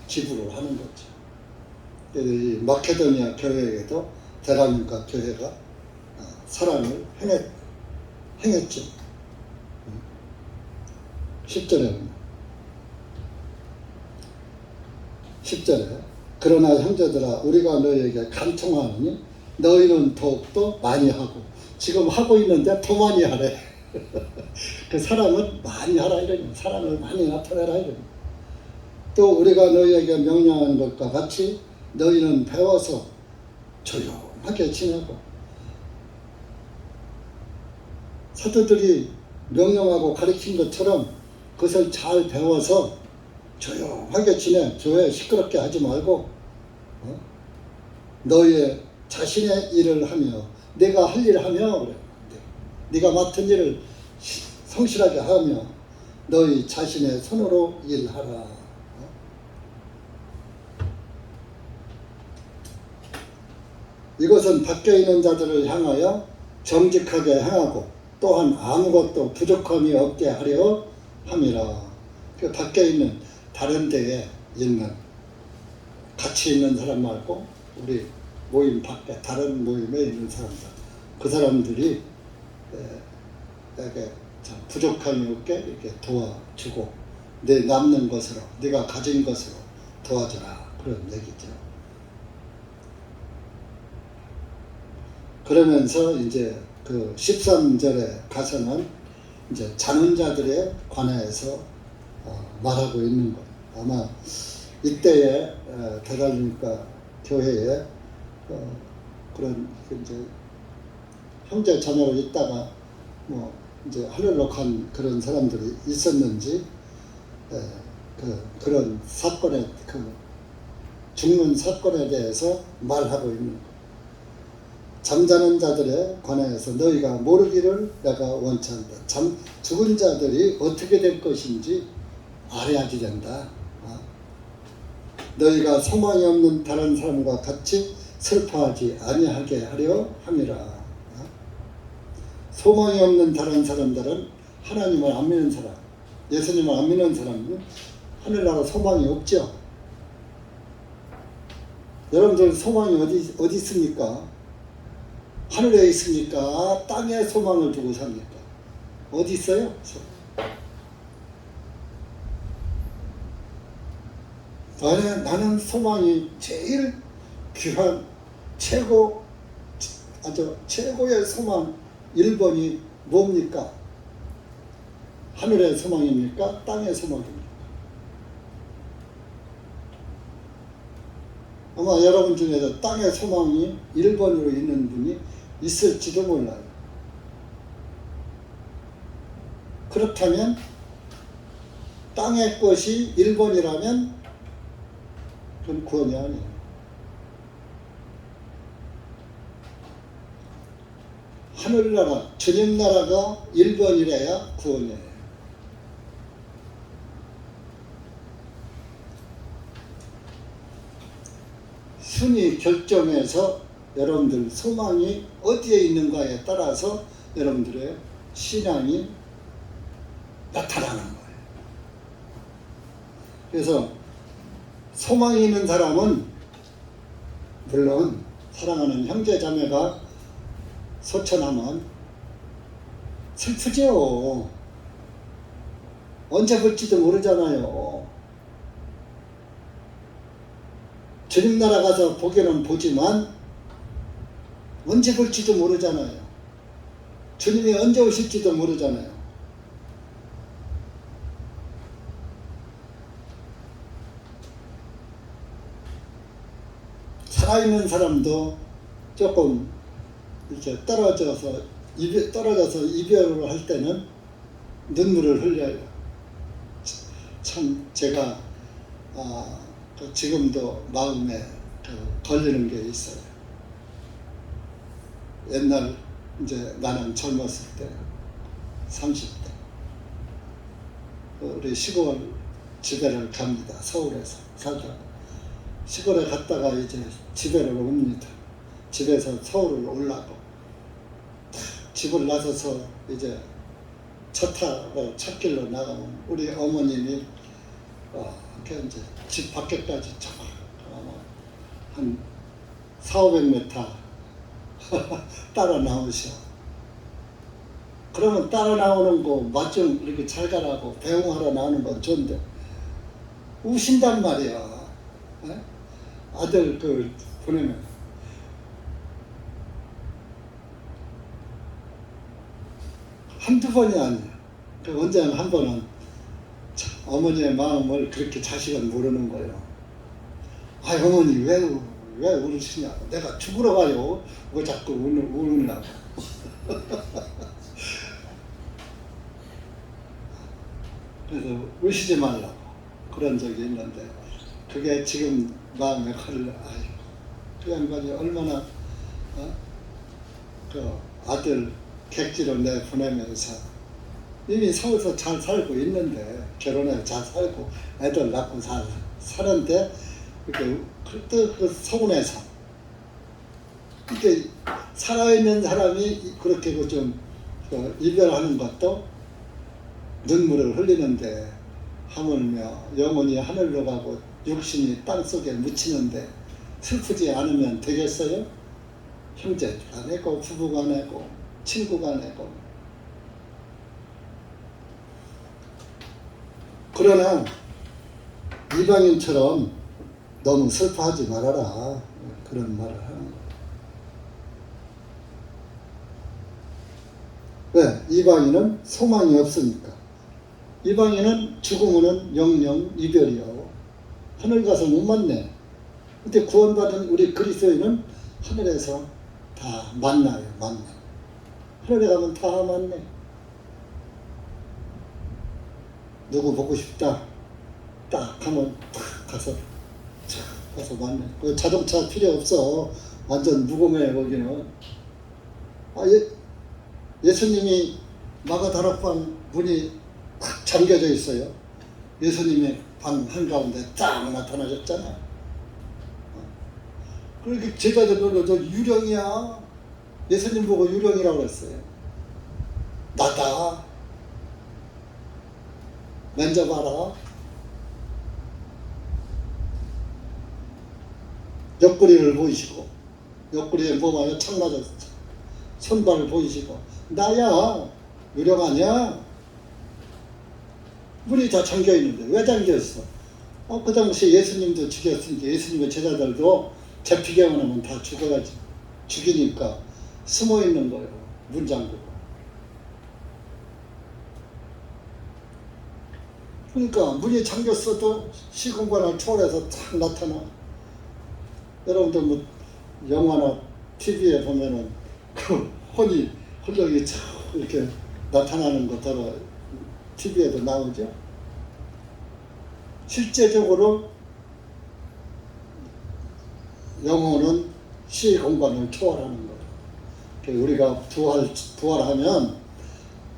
기부를 하는 거죠. 이 마케도니아 교회에도 대라님과 교회가 사랑을 행했죠. 10절에 그러나 형제들아 우리가 너희에게 간청하노니 너희는 더욱더 많이 하고, 지금 하고 있는데 더 많이 하래. 그 사랑은 많이 하라 이러니, 사랑을 많이 나타내라 이러니. 또 우리가 너희에게 명령한 것과 같이 너희는 배워서 조용하게 지내고, 사도들이 명령하고 가르친 것처럼 그것을 잘 배워서 조용하게 지내. 교회 시끄럽게 하지 말고 너희의 자신의 일을 하며, 내가 할 일을 하며 그래. 네가 맡은 일을 성실하게 하며 너희 자신의 손으로 일하라. 이것은 밖에 있는 자들을 향하여 정직하게 행하고 또한 아무것도 부족함이 없게 하려 함이라. 그 밖에 있는 다른 데에 있는 같이 있는 사람 말고 우리 모임 밖에 다른 모임에 있는 사람들, 그 사람들이 내게 부족함이 없게 이렇게 도와주고 내 남는 것으로, 네가 가진 것으로 도와줘라, 그런 얘기죠. 그러면서 이제 그 13절에 가서는 이제 자는 자들에 관해서 말하고 있는 거예요. 아마 이때에 대달리니까 교회에 그런 이제 형제 자매로 있다가 뭐 이제 하늘로 간 그런 사람들이 있었는지 그런 사건에 죽는 사건에 대해서 말하고 있는 거예요. 잠자는 자들에 관해서 너희가 모르기를 내가 원치 않다. 죽은 자들이 어떻게 될 것인지 알아야지 된다. 너희가 소망이 없는 다른 사람과 같이 슬퍼하지 아니하게 하려 함이라. 소망이 없는 다른 사람들은 하나님을 안 믿는 사람, 예수님을 안 믿는 사람은 하늘나라 소망이 없죠. 여러분들 소망이 어디 있습니까? 하늘에 있습니까? 땅에 소망을 두고 삽니까? 어디 있어요? 나는 소망이 제일 귀한 아주 최고의 소망 1번이 뭡니까? 하늘의 소망입니까? 땅의 소망입니까? 아마 여러분 중에서 땅의 소망이 1번으로 있는 분이 있을지도 몰라요. 그렇다면 땅의 것이 1번이라면 그건 구원이 아니에요. 하늘나라, 주님 나라가 1번이래야 구원이에요. 순위 결정해서 여러분들 소망이 어디에 있는가에 따라서 여러분들의 신앙이 나타나는 거예요. 그래서 소망이 있는 사람은 물론 사랑하는 형제 자매가 소천하면 슬프죠. 언제 볼지도 모르잖아요. 주님 나라 가서 보기는 보지만 언제 볼지도 모르잖아요. 주님이 언제 오실지도 모르잖아요. 살아있는 사람도 조금 이렇게 떨어져서 이별을 할 때는 눈물을 흘려요. 참 제가 지금도 마음에 걸리는 게 있어요. 옛날 이제 나는 젊었을 때 30대 우리 시골 집에를 갑니다. 서울에서 살다가 시골에 갔다가 이제 집에를 옵니다. 집에서 서울을 올라고 집을 나서서 이제 차 타고 찻길로 나가면 우리 어머님이 이제 집 밖에까지 한 400~500m 따라 나오셔. 그러면 따라 나오는 거 맛 좀 이렇게 잘 가라고 배웅하러 나오는 건 좋은데 우신단 말이야. 에? 아들 보내면 한두 번이 아니야. 언제나 한 번은 어머니의 마음을 그렇게 자식은 모르는 거예요. 아, 어머니 왜 울으시냐? 내가 죽으러 가요. 왜 자꾸 우느냐고. 그래서 우시지 말라고 그런 적이 있는데 그게 지금 마음에 걸려. 아이고, 그 양반이 얼마나 그 아들 객지로 내보내면서 이미 서울서 잘 살고 있는데 결혼해서 잘 살고 애들 낳고 사는데 이렇게 그 서운해서 이렇게 살아있는 사람이 그렇게 좀 이별하는 것도 눈물을 흘리는데 하물며 영혼이 하늘로 가고 육신이 땅속에 묻히는데 슬프지 않으면 되겠어요? 형제가 내고 부부가 내고 친구가 내고. 그러나 이방인처럼 너무 슬퍼하지 말아라. 그런 말을 하는 거예요. 왜? 이방인은 소망이 없으니까. 이방인은 죽으면 영영 이별이요. 하늘 가서 못 만나. 근데 구원받은 우리 그리스도인은 하늘에서 다 만나요. 하늘에 가면 다 만나. 누구 보고 싶다. 딱 하면 가서 만나. 그 자동차 필요 없어. 완전 무공해 거기는. 예수님이 마가다락방 문이 딱 잠겨져 있어요. 예수님의 방 한가운데 딱 나타나셨잖아. 그렇게 제자들 놀라서 유령이야. 예수님 보고 유령이라고 그랬어요. 나다. 만져봐라. 옆구리를 보이시고 옆구리에 뭐가 창 맞았어. 손발을 보이시고 나야. 유령 아니야. 문이 다 잠겨있는데 왜 잠겨있어? 그 당시에 예수님도 죽였으니까 예수님의 제자들도 잡히게만 하면 다 죽이니까 숨어있는 거예요. 문 잠그고. 그러니까 문이 잠겼어도 시공간을 초월해서 탁 나타나. 여러분들 뭐 영화나 TV에 보면은 그 혼이 홀령이 참 이렇게 나타나는 것처럼 TV에도 나오죠. 실제적으로 영혼은 시 공간을 초월하는 거예요. 우리가 부활하면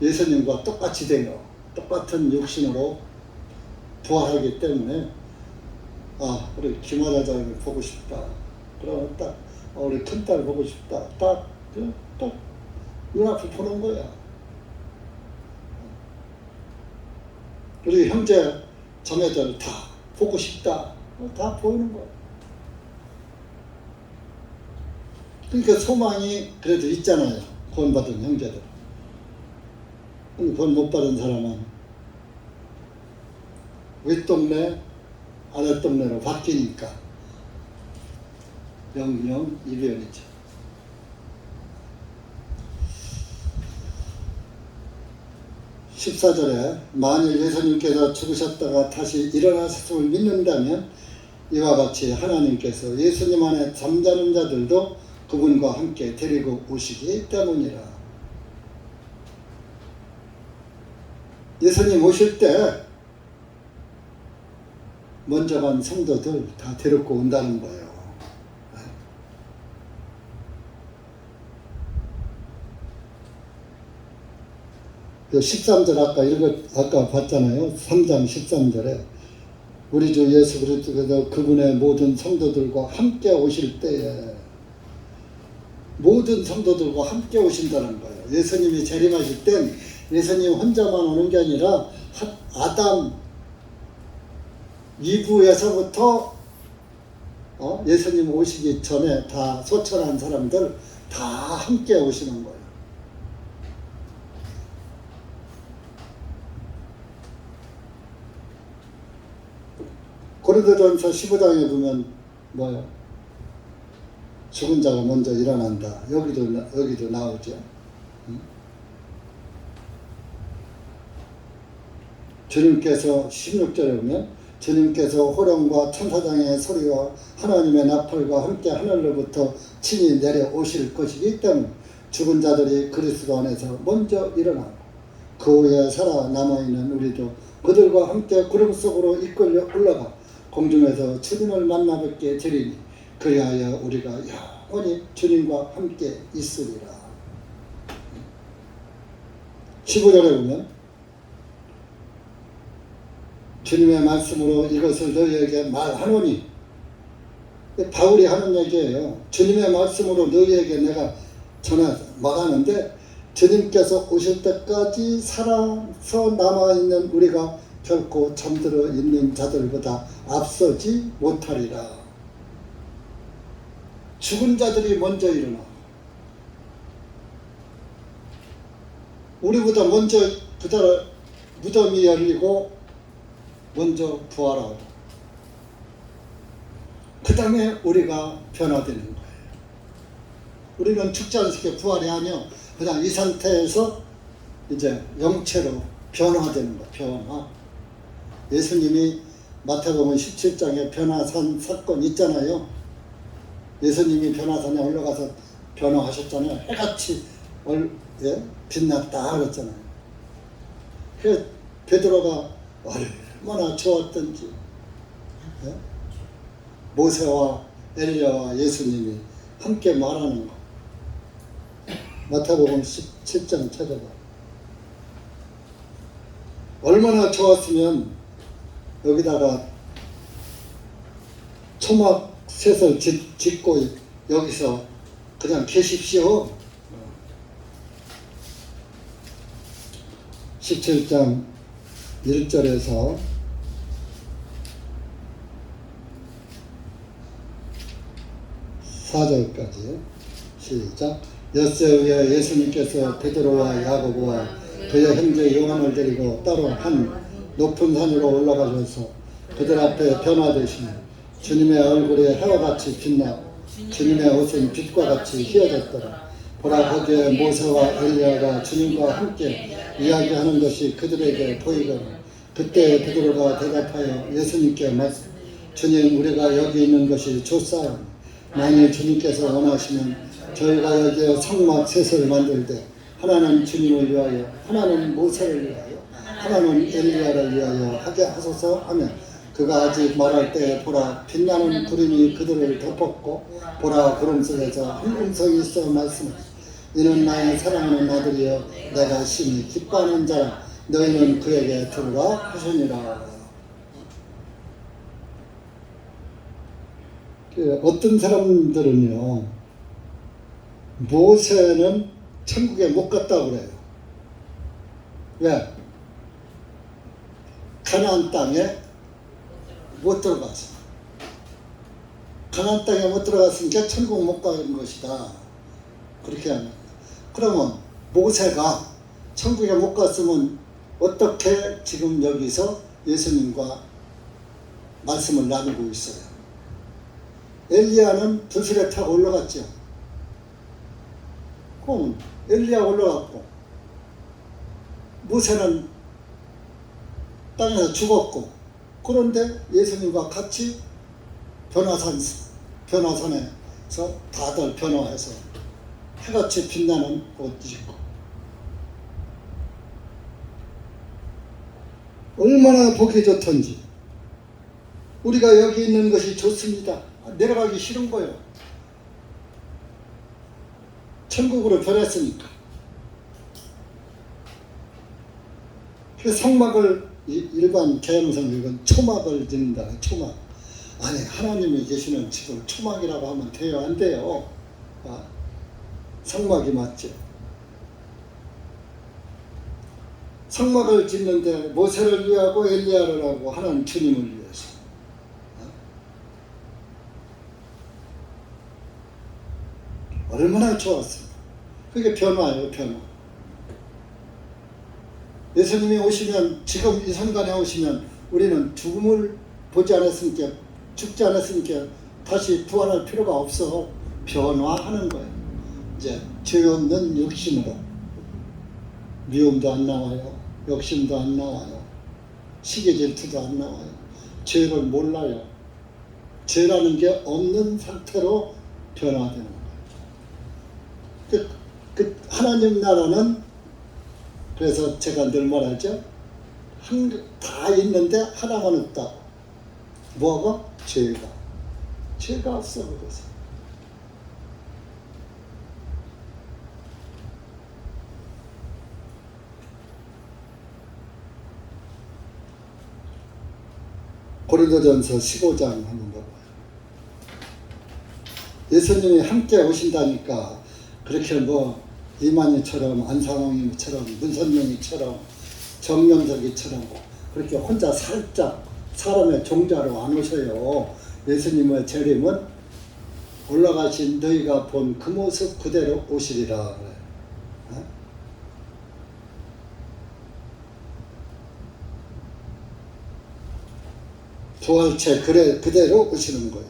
예수님과 똑같이 돼요. 똑같은 육신으로 부활하기 때문에 우리 김화자장을 보고 싶다. 그러면 딱 우리 큰딸 보고 싶다. 딱 눈앞에 보는 거야. 우리 형제 자매들 다 보고 싶다. 다 보이는 거야. 그러니까 소망이 그래도 있잖아요. 구원받은 형제들. 구원 못 받은 사람은 윗동네 아랫동네로 바뀌니까 영영 이변이죠. 14절에 만일 예수님께서 죽으셨다가 다시 일어나셨음을 믿는다면 이와 같이 하나님께서 예수님 안에 잠자는 자들도 그분과 함께 데리고 오시기 때문이라. 예수님 오실 때 먼저 간 성도들 다 데리고 온다는 거예요. 13절 아까 봤잖아요. 3장 13절에 우리 주 예수 그리스도께서 그분의 모든 성도들과 함께 오실 때에 모든 성도들과 함께 오신다는 거예요. 예수님이 재림하실 땐 예수님 혼자만 오는 게 아니라 아담 이브에서부터 예수님 오시기 전에 다 소천한 사람들 다 함께 오시는 거예요. 고린도전서 15장에 보면 뭐요? 죽은 자가 먼저 일어난다. 여기도 나오죠. 주님께서 16절에 보면 주님께서 호령과 천사장의 소리와 하나님의 나팔과 함께 하늘로부터 친히 내려오실 것이기 때문에 죽은 자들이 그리스도 안에서 먼저 일어나고 그 후에 살아남아있는 우리도 그들과 함께 구름 속으로 이끌려 올라가 공중에서 주님을 만나 뵙게 되리니 그리하여 우리가 영원히 주님과 함께 있으리라. 15절에 보면 주님의 말씀으로 이것을 너희에게 말하노니 바울이 하는 얘기예요. 주님의 말씀으로 너희에게 내가 말하는데 주님께서 오실 때까지 살아서 남아있는 우리가 결코 잠들어 있는 자들보다 앞서지 못하리라. 죽은 자들이 먼저 일어나. 우리보다 먼저 무덤이 열리고 먼저 부활하고 그 다음에 우리가 변화되는 거예요. 우리는 죽지 않게 부활이 아니요. 그냥 이 상태에서 이제 영체로 변화되는 거예요. 변화. 예수님이 마태복음 17장에 변화산 사건 있잖아요. 예수님이 변화산에 올라가서 변화하셨잖아요. 해같이 빛났다 그랬잖아요. 그 베드로가 얼마나 좋았던지 모세와 엘리야와 예수님이 함께 말하는 거. 마태복음 17장 찾아봐. 얼마나 좋았으면 여기다가 초막 셋을 짓고 여기서 그냥 계십시오. 17장 1절에서 4절까지 시작. 엿새 후에 예수님께서 베드로와 야고보와 그의 형제 요한을 데리고 따로 한 높은 산으로 올라가셔서 그들 앞에 변화되시며 주님의 얼굴이 해와 같이 빛나고 주님의 옷은 빛과 같이 휘어졌더라. 보라, 거기에 모세와 엘리야가 주님과 함께 이야기하는 것이 그들에게 보이거늘 그때 베드로가 대답하여 예수님께 말씀, 주님, 우리가 여기 있는 것이 좋사오니 만일 주님께서 원하시면 저희가 여기에 성막 셋을 만들되 하나는 주님을 위하여 하나는 모세를 위하여 하나는 엘리야를 위하여 하게 하소서 하면 그가 아직 말할 때 보라 빛나는 구름이 그들을 덮었고 보라 구름 속에서 한 음성이 있어 말씀하시되 이는 나의 사랑하는 아들이여 내가 심히 기뻐하는 자라 너희는 그에게 들으라 하시니라. 어떤 사람들은요 모세는 천국에 못 갔다고 그래요. 왜? 가나안 땅에 못 들어가서 가나안 땅에 못 들어갔으니까 천국 못 가는 것이다. 그렇게 하는. 그러면 모세가 천국에 못 갔으면 어떻게 지금 여기서 예수님과 말씀을 나누고 있어요? 엘리야는 부실에 타고 올라갔죠. 그럼 엘리야 올라갔고 모세는 땅에서 죽었고 그런데 예수님과 같이 변화산에서 다들 변화해서 해같이 빛나는 옷 입고 얼마나 보기 좋던지. 우리가 여기 있는 것이 좋습니다. 내려가기 싫은 거예요. 천국으로 변했으니까. 그 성막을 일반 개영성 이건 초막을 짓는다. 초막. 아니 하나님이 계시는 집을 초막이라고 하면 돼요? 안 돼요? 성막이 맞죠. 성막을 짓는데 모세를 위하고 엘리야를 하고 하나님 주님을 위해서. 얼마나 좋았어요. 그게 변화예요, 변화. 예수님이 오시면 지금 이 순간에 오시면 우리는 죽음을 보지 않았으니까 죽지 않았으니까 다시 부활할 필요가 없어. 변화하는 거예요. 이제 죄 없는 육신으로 미움도 안 나와요. 욕심도 안 나와요. 시기 질투도 안 나와요. 죄를 몰라요. 죄라는 게 없는 상태로 변화되는 거예요. 하나님 나라는 그래서 제가 늘 말하죠. 다 있는데 하나만 없다. 뭐가? 죄가 없어. 그래서 고린도전서 15장 한번 봐봐요. 예수님이 함께 오신다니까 그렇게 뭐 이만희처럼 안상홍이처럼 문선명이처럼 정명석이처럼 그렇게 혼자 살짝 사람의 종자로 안 오셔요. 예수님의 재림은 올라가신 너희가 본 그 모습 그대로 오시리라. 부활체 그대로 오시는 거예요.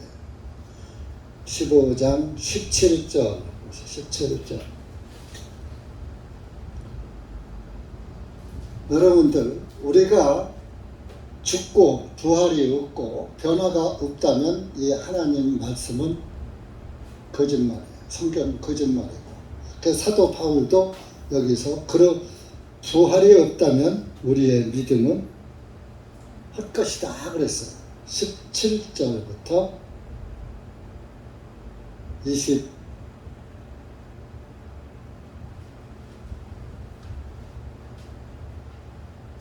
15장 17절. 여러분들 우리가 죽고 부활이 없고 변화가 없다면 이 하나님 말씀은 거짓말이에요. 성경 거짓말이고. 그래서 사도 바울도 여기서 부활이 없다면 우리의 믿음은 할 것이다 그랬어요. 17절부터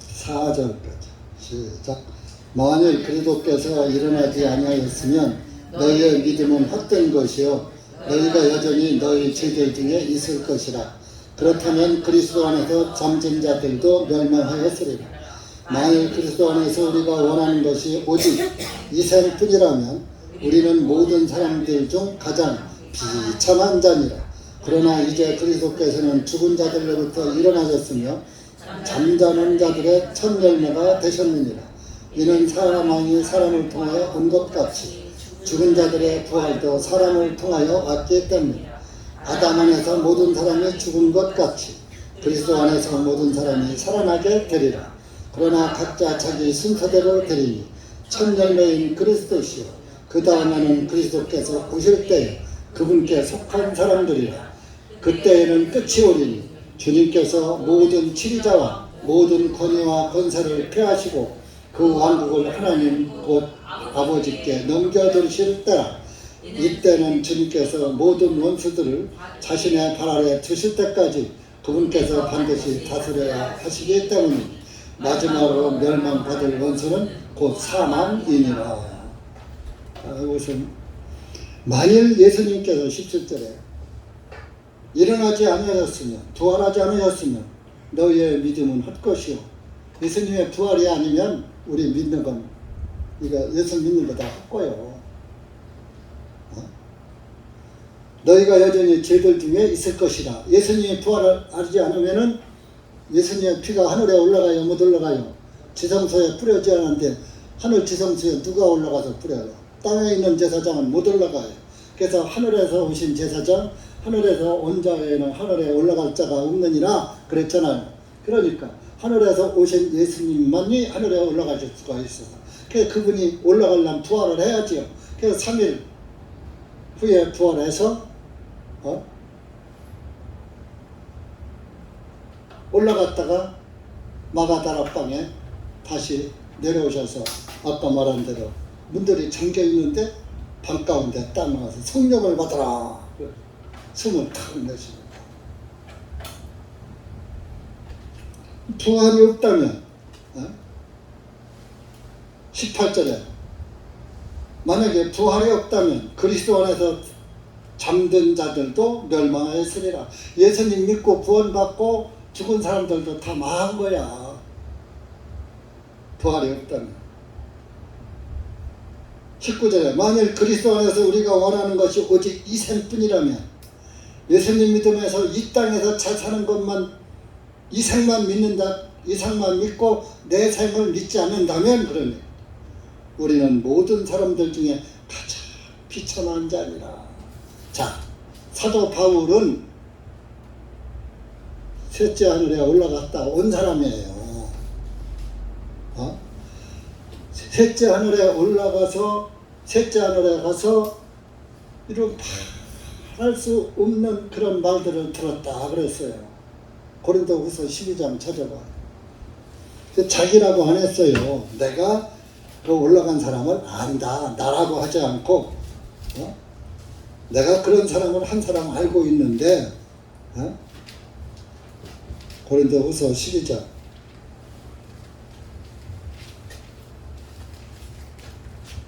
24절까지 시작. 만일 그리스도께서 일어나지 아니하였으면 너희의 믿음은 헛된 것이요 너희가 여전히 너희 죄들 중에 있을 것이라. 그렇다면 그리스도 안에서 잠든 자들도 멸망하였으리라. 만일 그리스도 안에서 우리가 원하는 것이 오직 이 생뿐이라면 우리는 모든 사람들 중 가장 비참한 자니라. 그러나 이제 그리스도께서는 죽은 자들로부터 일어나셨으며 잠자는 자들의 첫 열매가 되셨느니라. 이는 사람이 사람을 통하여 온 것 같이 죽은 자들의 부활도 사람을 통하여 왔기 때문이라. 아담 안에서 모든 사람이 죽은 것 같이 그리스도 안에서 모든 사람이 살아나게 되리라. 그러나 각자 자기 순서대로 되리니 첫 열매인 그리스도시요 그 다음에는 그리스도께서 오실 때에 그분께 속한 사람들이라. 그때에는 끝이 오리니 주님께서 모든 치리자와 모든 권위와 권세를 폐하시고 그 왕국을 하나님 곧 아버지께 넘겨드리실 때라. 이때는 주님께서 모든 원수들을 자신의 발 아래 두실 때까지 그분께서 반드시 다스려야 하시기 때문에 마지막으로 멸망받을 원수는 곧 사망이니라. 이것은 만일 예수님께서 17절에 일어나지 아니하였으면 부활하지 아니하였으면 너희의 믿음은 헛것이요. 예수님의 부활이 아니면 우리 믿는 건 이거 예수 믿는 거 다 헛고요. 너희가 여전히 죄들 중에 있을 것이라. 예수님이 부활을 하지 않으면은 예수님의 피가 하늘에 올라가요, 못 올라가요? 지성소에 뿌려지 않았는데 하늘 지성소에 누가 올라가서 뿌려요? 땅에 있는 제사장은 못 올라가요. 그래서 하늘에서 오신 제사장, 하늘에서 온 자에는 하늘에 올라갈 자가 없느니라 그랬잖아요. 그러니까 하늘에서 오신 예수님만이 하늘에 올라가실 수가 있어서 그래서 그분이 올라가려면 부활을 해야지요. 그래서 3일 후에 부활해서 올라갔다가 마가다락방에 다시 내려오셔서 아까 말한 대로 문들이 잠겨 있는데 방 가운데 딱 나와서 성령을 받아라 숨을 탁 내쉽니다. 부활이 없다면 18절에 만약에 부활이 없다면 그리스도 안에서 잠든 자들도 멸망하였으리라. 예수님 믿고 구원받고 죽은 사람들도 다 망한 거야. 부활이 없다면. 19절에 만일 그리스도 안에서 우리가 원하는 것이 오직 이 생뿐이라면 예수님 믿으면서 이 땅에서 잘 사는 것만 이 생만 믿는다, 이 생만 믿고 내 생을 믿지 않는다면 그러니 우리는 모든 사람들 중에 가장 비천한 자니라. 자, 사도 바울은 셋째 하늘에 올라갔다 온 사람이에요. 셋째 하늘에 올라가서 셋째 하늘에 가서 이런 말할 수 없는 그런 말들을 들었다 그랬어요. 고린도후서 12장 찾아봐. 자기라고 안 했어요. 내가 그 올라간 사람을 안다. 나라고 하지 않고 내가 그런 사람을 한 사람 알고 있는데 고린도후서 12장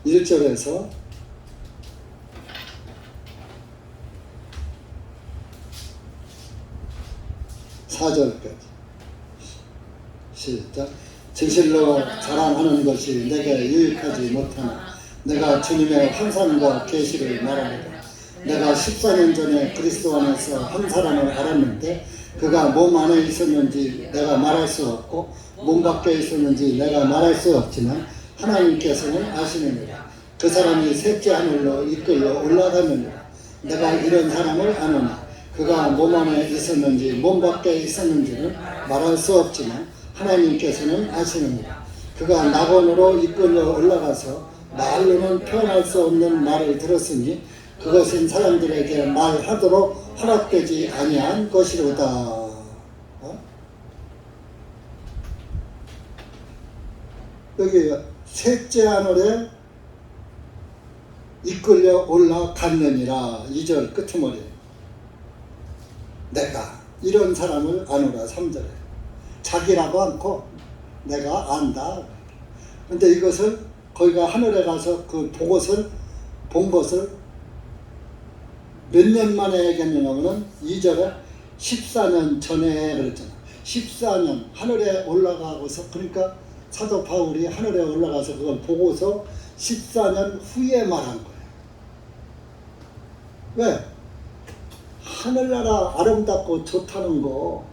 1절에서 4절까지 시작. 진실로 자랑하는 것이 내게 유익하지 못하나 내가 주님의 환상과 계시를 말합니다. 내가 14년 전에 그리스도 안에서 한 사람을 알았는데 그가 몸 안에 있었는지 내가 말할 수 없고 몸 밖에 있었는지 내가 말할 수 없지만 하나님께서는 아시느니라. 그 사람이 셋째 하늘로 이끌려 올라가느니라. 내가 이런 사람을 아노니 그가 몸 안에 있었는지 몸 밖에 있었는지는 말할 수 없지만 하나님께서는 아시느니라. 그가 낙원으로 이끌려 올라가서 말로는 표현할 수 없는 말을 들었으니 그것은 사람들에게 말하도록 허락되지 아니한 것이로다. 여기 셋째 하늘에 이끌려 올라갔느니라. 2절 끝머리 내가 이런 사람을 아노라. 3절에 자기라고 않고 내가 안다. 근데 이것을 거기가 하늘에 가서 그 본 것을 몇 년 만에 얘기했냐면은 2절에 14년 전에 그랬잖아. 14년 하늘에 올라가고서 그러니까 사도 바울이 하늘에 올라가서 그걸 보고서 14년 후에 말한 거예요. 왜? 하늘나라 아름답고 좋다는 거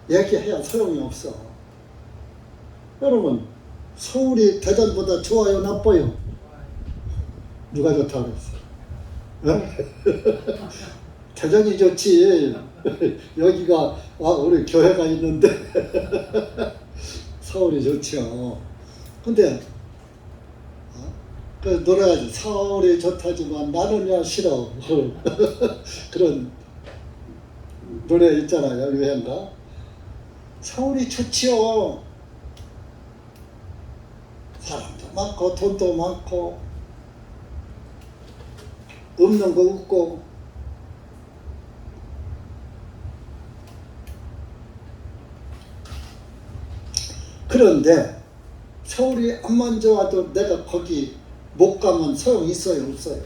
얘기해야 소용이 없어. 여러분 서울이 대전보다 좋아요 나빠요? 누가 좋다고 그랬어? 대전이 좋지. 여기가 우리 교회가 있는데 서울이 좋죠. 근데 그 노래하지. 서울이 좋다지만 나는야 싫어. 그런 노래 있잖아요. 유행가. 서울이 좋지요. 사람도 많고 돈도 많고 없는 거 없고. 그런데 서울이 암만 좋아도 내가 거기 못 가면 소용 있어요, 없어요?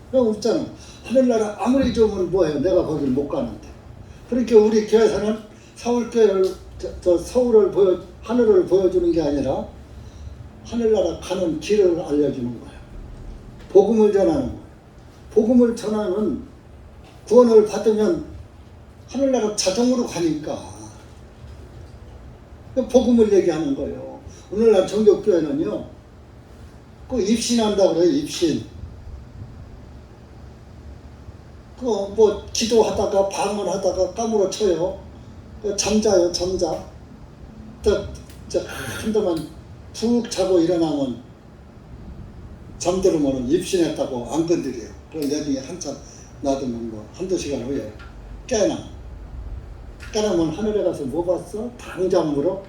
그럼 없잖아. 하늘나라 아무리 좋으면 뭐예요? 내가 거길 못 가는데. 그러니까 우리 교회에서는 서울교회를, 서울을 하늘을 보여주는 게 아니라 하늘나라 가는 길을 알려주는 거예요. 복음을 전하는 거예요. 복음을 전하면 구원을 받으면 하늘나라 자동으로 가니까 복음을 얘기하는 거예요. 오늘날 종교교회는요, 그 입신한다고 그래요, 입신. 그 뭐 기도하다가 방언하다가 까무러쳐요. 잠자요, 잠자. 한동안 푹 자고 일어나면 잠들으면 입신했다고 안 건드려요. 그럼 나중에 한참 놔두면 뭐 한두 시간 후에 깨나면 하늘에 가서 뭐 봤어? 당장 물어?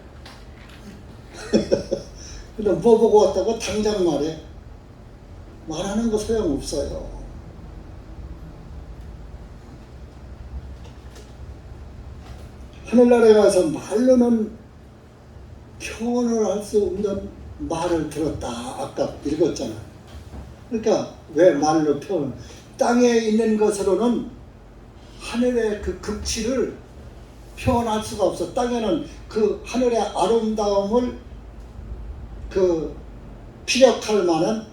근데 뭐 보고 왔다고 당장 말해? 말하는 거 소용없어요. 하늘나라에 가서 말로는 표현을 할 수 없는 말을 들었다. 아까 읽었잖아. 그러니까 왜 말로 표현? 땅에 있는 것으로는 하늘의 그 극치를 표현할 수가 없어. 땅에는 그 하늘의 아름다움을 그 피력할 만한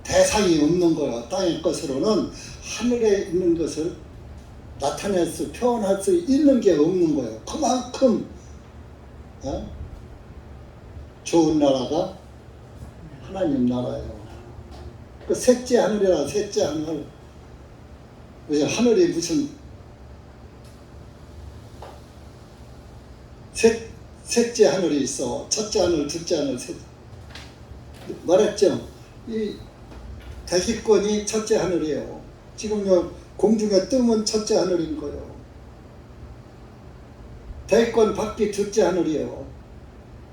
대상이 없는 거예요. 땅의 것으로는 하늘에 있는 것을 나타낼 수, 표현할 수 있는 게 없는 거예요. 그만큼 좋은 나라가 하나님 나라예요. 그 셋째 하늘이라, 셋째 하늘. 하늘이 무슨 셋째 하늘이 있어. 첫째 하늘, 둘째 하늘, 셋. 말했죠? 이 대기권이 첫째 하늘이에요. 지금 공중에 뜨면 첫째 하늘인 거예요. 대기권 밖이 둘째 하늘이에요.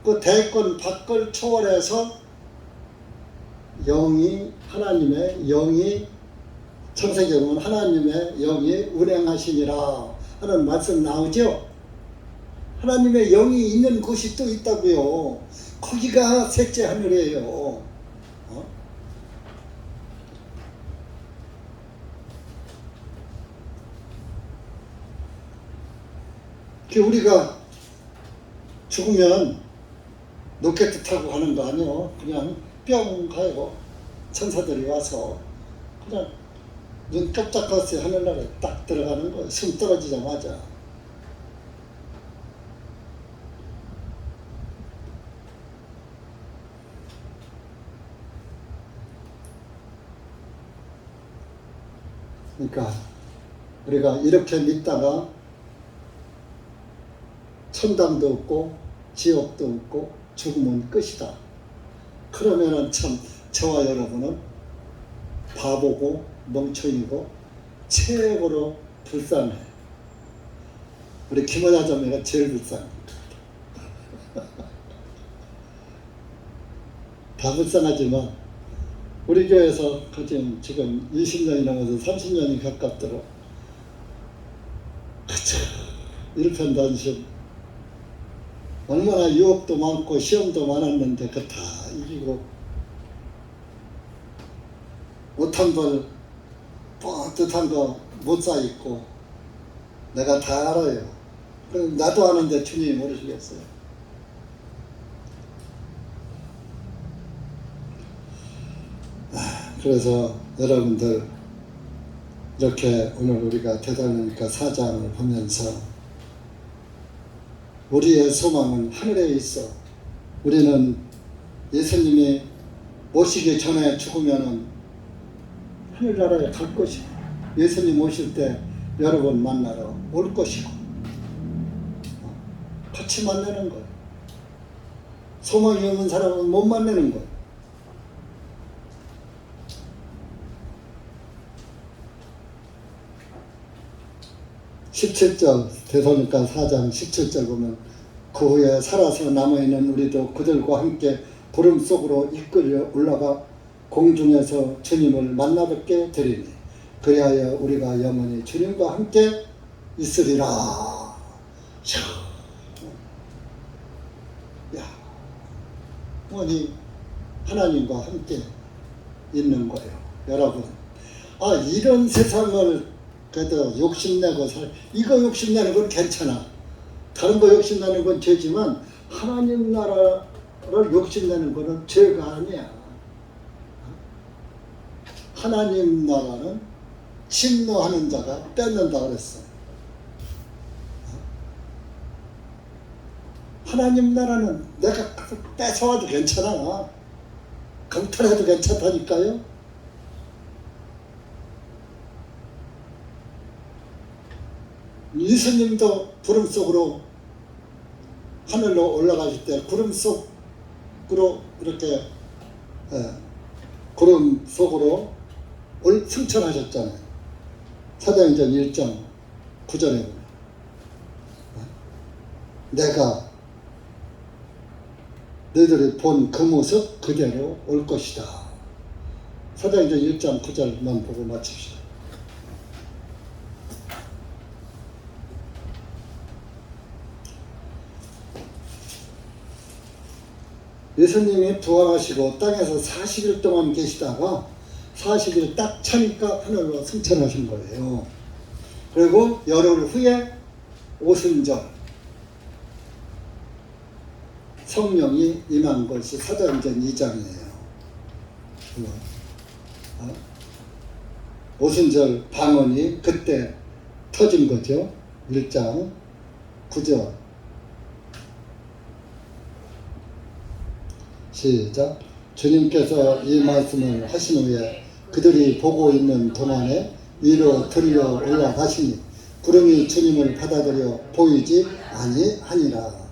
그 대기권 밖을 초월해서 영이, 하나님의 영이, 창세기 보면 하나님의 영이 운행하시니라 하는 말씀 나오죠? 하나님의 영이 있는 곳이 또 있다고요. 거기가 셋째 하늘이에요. 우리가 죽으면 로켓 타고 가는 거 아니에요. 그냥 뿅 가요. 천사들이 와서 그냥 눈 깜짝하세 하늘나라에 딱 들어가는 거예요. 숨 떨어지자마자. 그러니까 우리가 이렇게 믿다가 천당도 없고 지옥도 없고 죽으면 끝이다. 그러면은 참 저와 여러분은 바보고 멍청이고 최고로 불쌍해. 우리 김원하 자매가 제일 불쌍해. 다 불쌍하지만 우리 교회에서 지금 20년이 넘어서 30년이 가깝도록 일편단심 얼마나 유혹도 많고 시험도 많았는데 그 다 이기고 못한 걸 뻔뜻한 거 못 쌓있고 내가 다 알아요. 나도 아는데 주님이 모르시겠어요. 그래서 여러분들 이렇게 오늘 우리가 대단하니까 4장을 보면서 우리의 소망은 하늘에 있어. 우리는 예수님이 오시기 전에 죽으면은 하늘나라에 갈 것이고 예수님 오실 때 여러분 만나러 올 것이고 같이 만나는 거예요. 소망이 없는 사람은 못 만나는 거예요. (17절) 데살로니가 4장 17절 보면 그 후에 살아서 남아있는 우리도 그들과 함께 구름 속으로 이끌려 올라가 공중에서 주님을 만나뵙게 되리니 그리하여 우리가 영원히 주님과 함께 있으리라. 야, 어머니 하나님과 함께 있는 거예요. 여러분, 이런 세상을 그래도 욕심내고 이거 욕심내는 건 괜찮아. 다른 거 욕심내는 건 죄지만 하나님 나라를 욕심내는 거는 죄가 아니야. 하나님 나라는 침노하는 자가 뺏는다 그랬어. 하나님 나라는 내가 뺏어와도 괜찮아. 강탈해도 괜찮다니까요. 예수님도 구름 속으로 하늘로 올라가실 때 구름 속으로 이렇게 구름 속으로 승천하셨잖아요. 사도행전 1장 9절에 내가 너희들이 본 그 모습 그대로 올 것이다. 사도행전 1장 9절만 보고 마칩시다. 예수님이 부활하시고 땅에서 40일 동안 계시다가 40일 딱 차니까 하늘로 승천하신 거예요. 그리고 열흘 후에 오순절 성령이 임한 것이 사도행전 2장이에요. 오순절 방언이 그때 터진 거죠. 1장 9절 시작. 주님께서 이 말씀을 하신 후에 그들이 보고 있는 동안에 위로 들려 올라가시니 구름이 주님을 받아들여 보이지 아니하니라.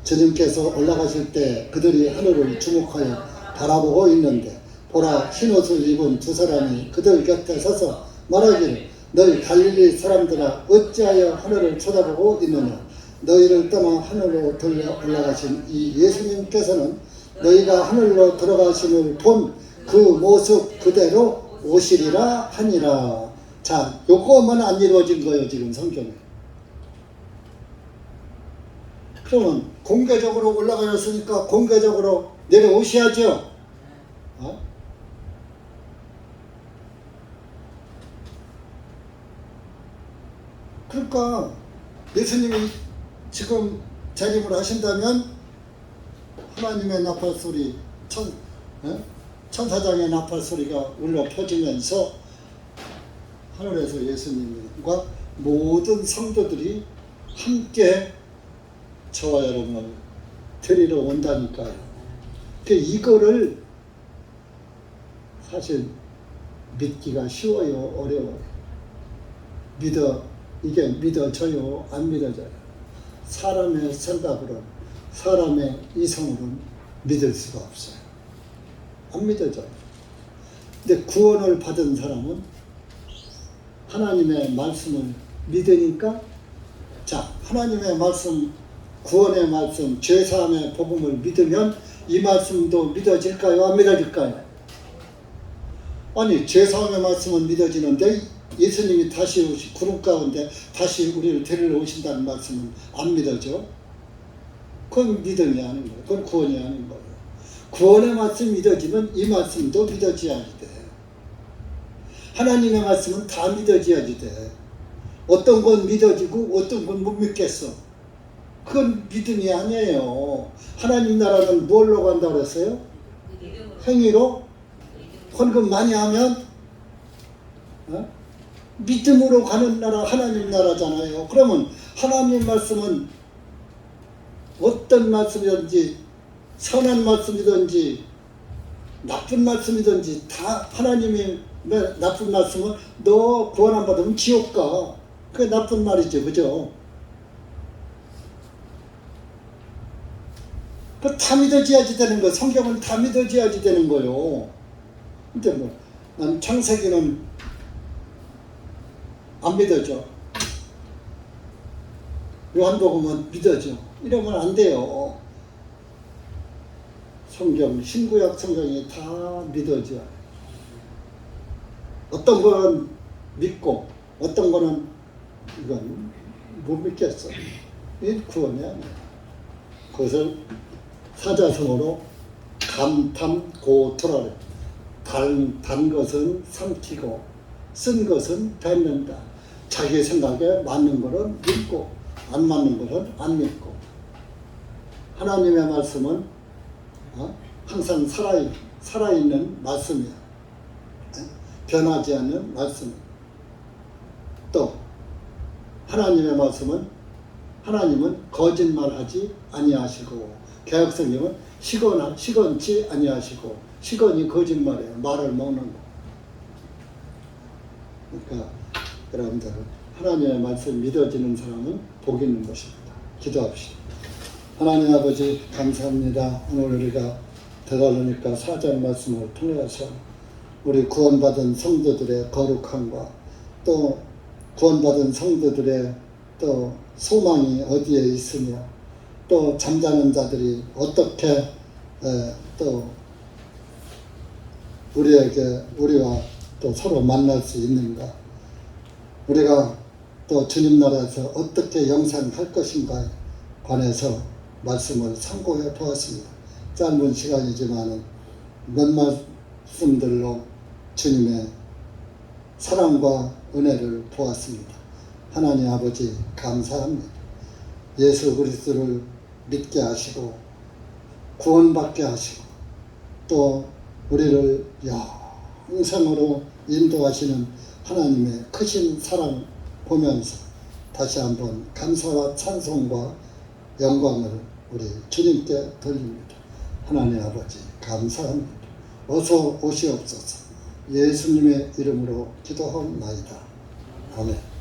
주님께서 올라가실 때 그들이 하늘을 주목하여 바라보고 있는데 보라, 흰옷을 입은 두 사람이 그들 곁에 서서 말하기를 너희 갈릴리 사람들아 어찌하여 하늘을 쳐다보고 있느냐. 너희를 떠나 하늘로 들려 올라가신 이 예수님께서는 너희가 하늘로 들어가심을 본 그 모습 그대로 오시리라 하니라. 자, 요거만 안 이루어진 거예요 지금 성경에. 그러면 공개적으로 올라가셨으니까 공개적으로 내려오셔야죠. 그러니까 예수님이 지금 재림을 하신다면 하나님의 나팔 소리, 천사장의 나팔 소리가 울려 퍼지면서 하늘에서 예수님과 모든 성도들이 함께 저와 여러분을 데리러 온다니까요. 이거를 사실 믿기가 쉬워요, 어려워요? 이게 믿어져요, 안 믿어져요? 사람의 생각으로, 사람의 이성으로는 믿을 수가 없어요. 안 믿어져요. 근데 구원을 받은 사람은 하나님의 말씀을 믿으니까, 자, 하나님의 말씀, 구원의 말씀, 죄사함의 복음을 믿으면 이 말씀도 믿어질까요? 안 믿어질까요? 아니, 죄사함의 말씀은 믿어지는데 예수님이 다시 구름 가운데 다시 우리를 데리러 오신다는 말씀은 안 믿어져? 그건 믿음이 아닌 거예요. 그건 구원이 아닌 거예요. 구원의 말씀 믿어지면 이 말씀도 믿어져야지 돼. 하나님의 말씀은 다 믿어져야지 돼. 어떤 건 믿어지고 어떤 건 못 믿겠어. 그건 믿음이 아니에요. 하나님 나라는 뭘로 간다고 그랬어요? 행위로? 헌금 많이 하면 믿음으로 가는 나라 하나님 나라잖아요. 그러면 하나님 말씀은 어떤 말씀이든지 선한 말씀이든지 나쁜 말씀이든지 다 하나님이 나쁜 말씀은 너 구원 안 받으면 지옥 가. 그게 나쁜 말이죠. 그죠? 그 다 믿어져야지 되는 거. 성경은 다 믿어져야지 되는 거요. 근데 난 창세기는 안 믿어져. 요한복음은 믿어져. 이러면 안 돼요. 성경, 신구약 성경이 다 믿어져요. 어떤 거는 믿고 어떤 거는 이건 못 믿겠어. 이 구원이 아니야. 그것을 사자성어로 감탐고토라래. 단 것은 삼키고 쓴 것은 뱉는다. 자기 생각에 맞는 거는 믿고 안 맞는 거는 안 믿고. 하나님의 말씀은 항상 살아있는 말씀이야. 변하지 않는 말씀. 또 하나님의 말씀은 하나님은 거짓말하지 아니하시고, 개혁성경은 시건치 아니하시고. 시건이 거짓말이에요. 말을 먹는 거. 그러니까 여러분들 하나님의 말씀 믿어지는 사람은 복 있는 것입니다. 기도합시다. 하나님 아버지 감사합니다. 오늘 우리가 데살로니가 4장 말씀을 통해서 우리 구원받은 성도들의 거룩함과 또 구원받은 성도들의 또 소망이 어디에 있으며 또 잠자는 자들이 어떻게 또 우리와 또 서로 만날 수 있는가, 우리가 또 주님 나라에서 어떻게 영생할 것인가에 관해서 말씀을 참고해 보았습니다. 짧은 시간이지만 몇 말씀들로 주님의 사랑과 은혜를 보았습니다. 하나님 아버지 감사합니다. 예수 그리스도를 믿게 하시고 구원받게 하시고 또 우리를 영생으로 인도하시는 하나님의 크신 사랑 보면서 다시 한번 감사와 찬송과 영광을 우리 주님께 돌립니다. 하나님 아버지 감사합니다. 어서 오시옵소서. 예수님의 이름으로 기도하옵나이다. 아멘.